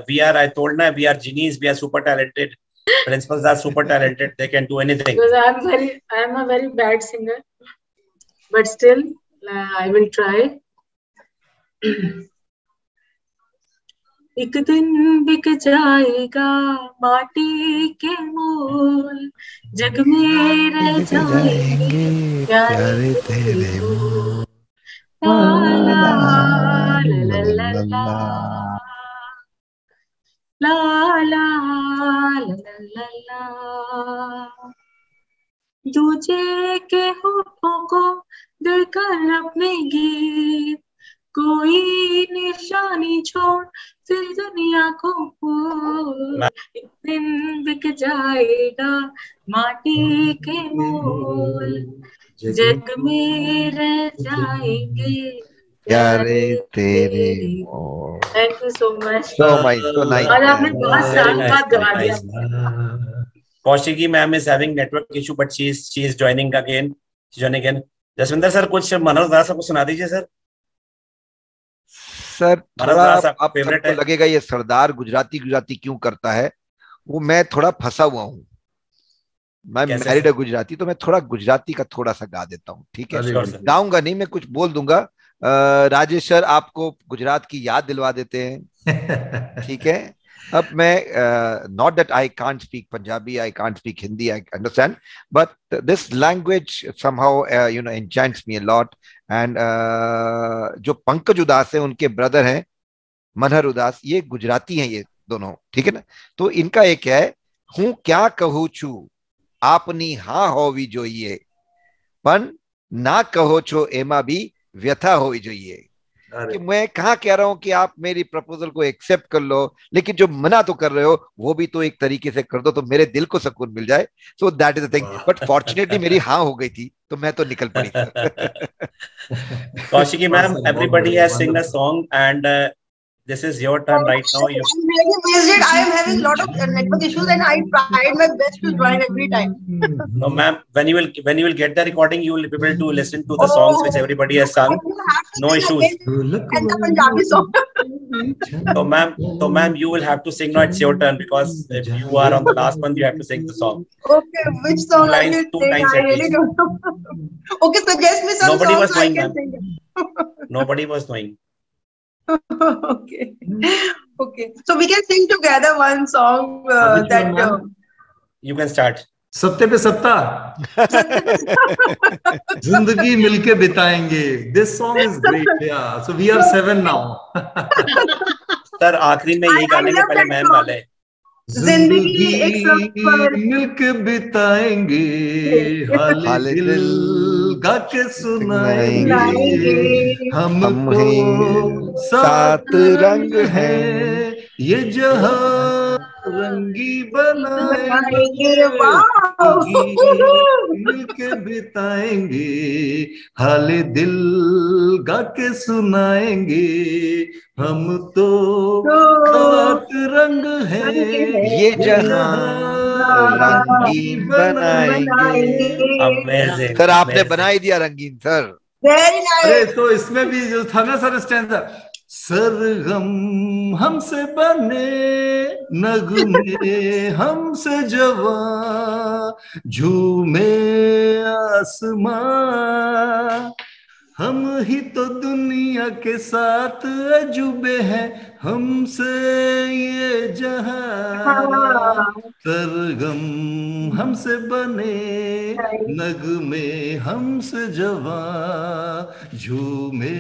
We are, I told na, we are genies, we are super talented. Principals are super talented. They can do anything. Because I am a very bad singer, but still, I will try. एक दिन बिक जाएगा माटी के मोल, जग में रह जाएंगे प्यारे तेरे मोल. ला ला ला ला ला ला ला ला ला. दूजे के होठों को देकर अपने गीत, कोई निशानी छोड़ फिर दुनिया को भूल. एक दिन बिक जाएगा माटी के मोल, जग में रह जाएंगे प्यारे तेरे मोल. Thank you so much. So nice. और आपने बहुत साल बाद गा दिया. Kaushiki ma'am is having network issue, but she is joining again. Jaswinder sir कुछ मनोज दास को सुना दीजिए सर. सर थोड़ा आपको लगेगा ये सरदार गुजराती क्यों करता है, वो मैं थोड़ा फंसा हुआ हूँ. मैं मैरिड है गुजराती, तो मैं थोड़ा गुजराती का थोड़ा सा गा देता हूँ. ठीक है, गाऊंगा नहीं, मैं कुछ बोल दूंगा. राजेश सर आपको गुजरात की याद दिलवा देते हैं. ठीक है, अब मैं not that I can't speak Punjabi, I can't speak Hindi, I understand, but this language somehow enchants me a lot. And जो पंकज उदास है, उनके ब्रदर हैं मनहर उदास, ये गुजराती हैं ये दोनों. ठीक है ना. तो इनका एक है, हूँ क्या कहूँ छू आपनी हाँ होवी जोइए, पण ना कहो छो एमा भी व्यथा होवी जोइए. कि मैं कहाँ कह रहा हूँ कि आप मेरी प्रपोजल को एक्सेप्ट कर लो, लेकिन जो मना तो कर रहे हो वो भी तो एक तरीके से कर दो, तो मेरे दिल को सुकून मिल जाए. So that is the thing. But fortunately मेरी हाँ हो गई थी, तो मैं तो निकल पड़ी. Kaushiki ma'am, everybody has sing a song, and this is your turn right now. I'm really amazed. I am having a lot of network issues, and I tried my best to join every time. No, ma'am. When you will get the recording, you will be able to listen to the songs which everybody has sung. No issues. And the Punjabi song. So ma'am, you will have to sing. No, it's your turn, because if you are on the last one, you have to sing the song. Okay, which song I will sing? I really don't know. Okay, suggest me some songs I can sing. Nobody was knowing. Okay. So we can sing together one song you can start. सत्ते पे सत्ता. जिंदगी मिलके बिताएंगे. This song is great. Yeah. So we are 7 now. Sir आखिरी में यही गाने के पहले मैम गाले. जिंदगी मिलके बिताएंगे, हाल दिल गा के सुनाएंगे, हमको 7 रंग है, ये जहां रंगी बनाएंगे, मिलके बिताएंगे, हाल दिल गा के सुनाएंगे, हम तो 7 रंग है, ये जहां रंगी बनाएंगे. सर आपने बनाई दिया रंगीन सर. अरे तो इसमें भी जो था ना सर स्टैंड, सरगम हमसे बने, नगमे हमसे जवां, झूमे आसमां, हम ही तो दुनिया के साथ अजूबे हैं, हमसे ये जहां. सरगम हमसे बने, नगमे हमसे जवां, झूमे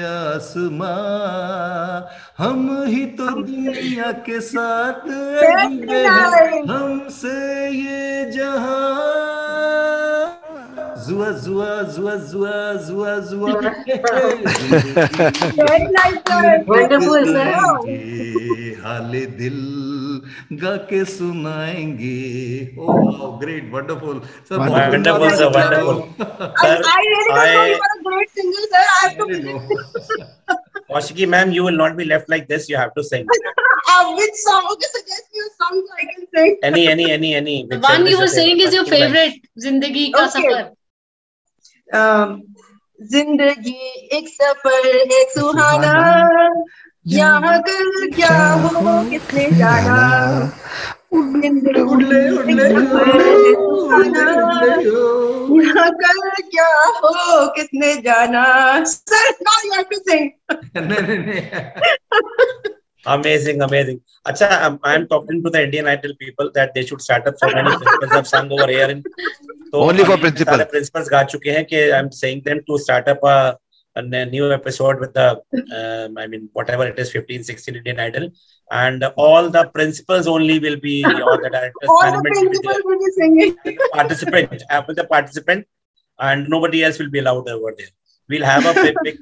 आसमां, हम ही तो दुनिया के साथ अजूबे हैं, हमसे ये जहां. जुआ जुआ जुआ जुआ जुआ जुआ. Very nice, sir. Wonderful, sir. हाले दिल गा के सुनाएंगे. Oh, great, wonderful, sir. Wonderful, sir. Wonderful. I really don't know, you are a great singer, sir. I have to believe. Kaushiki ma'am, you will not be left like this. You have to sing. Which song? Okay, suggest me a song so I can sing. Any. The one you were saying is your favorite, Zindagi Ka Safar. जिंदगी एक सफर है सुहाना, यहाँ कल क्या हो किसने जाना, यहाँ कल क्या हो किसने जाना. Sir, now you have to sing. Amazing. Acha, I am talking to the Indian Idol people that they should start up so many principals have sung over here. Only for principals. Principals गा चुके हैं कि I am saying them to start up a new episode with the whatever it is, 15-16 Indian Idol, and all the principals only will be, all the directors, all the principals will be singing. The participant, and nobody else will be allowed over there. We'll have a big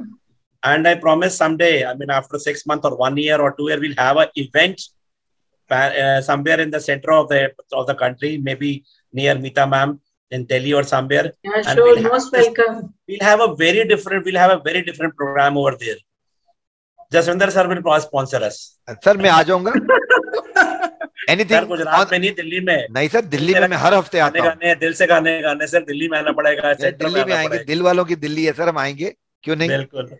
and I promise someday, after 6 months or 1 year or 2 years, we'll have an event somewhere in the center of the country, maybe near Meeta ma'am in Delhi or somewhere. Yeah, sure, most welcome. We'll have a very different program over there. Jaswinder sir will sponsor us. Sir, मैं आ जाऊंगा. Anything Gujarat में नहीं, दिल्ली में। नहीं sir, Delhi में मैं हर हफ्ते आता हूँ। दिल से गाने सर, दिल्ली में आना पड़ेगा। दिल्ली में आएंगे, दिल वालों की दिल्ली है सर, हम आएंगे, क्यों नहीं। बिल्कुल,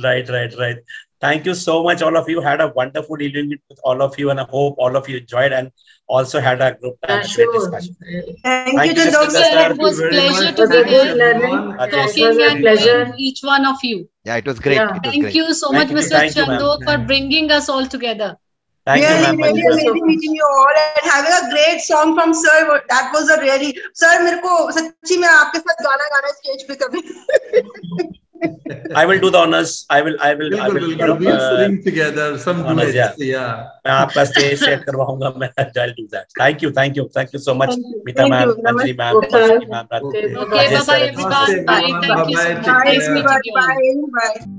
right. Thank you so much, all of you. Had a wonderful evening with all of you, and I hope all of you enjoyed and also had a group and a great discussion. Thank you, Chandok sir. It was a pleasure to be there, talking and each one of you. Yeah, it was great. Thank you so much, Mr. Chandok, for bringing us all together. Thank you, ma'am. Really amazing meeting you all and having a great song from sir. That was a really, sir, मेरे को सच्ची में आपके साथ गाना stage पे कभी। I will do the honors. I will. We'll sing together some duets. Yeah. मैं आपका stage set करवाऊंगा मैं. I'll do that. Thank you so much, Meeta ma'am, Anjali ma'am, Kashiki ma'am. Okay, bye bye everyone. Bye. Thank you so much. Nice meeting you. Bye.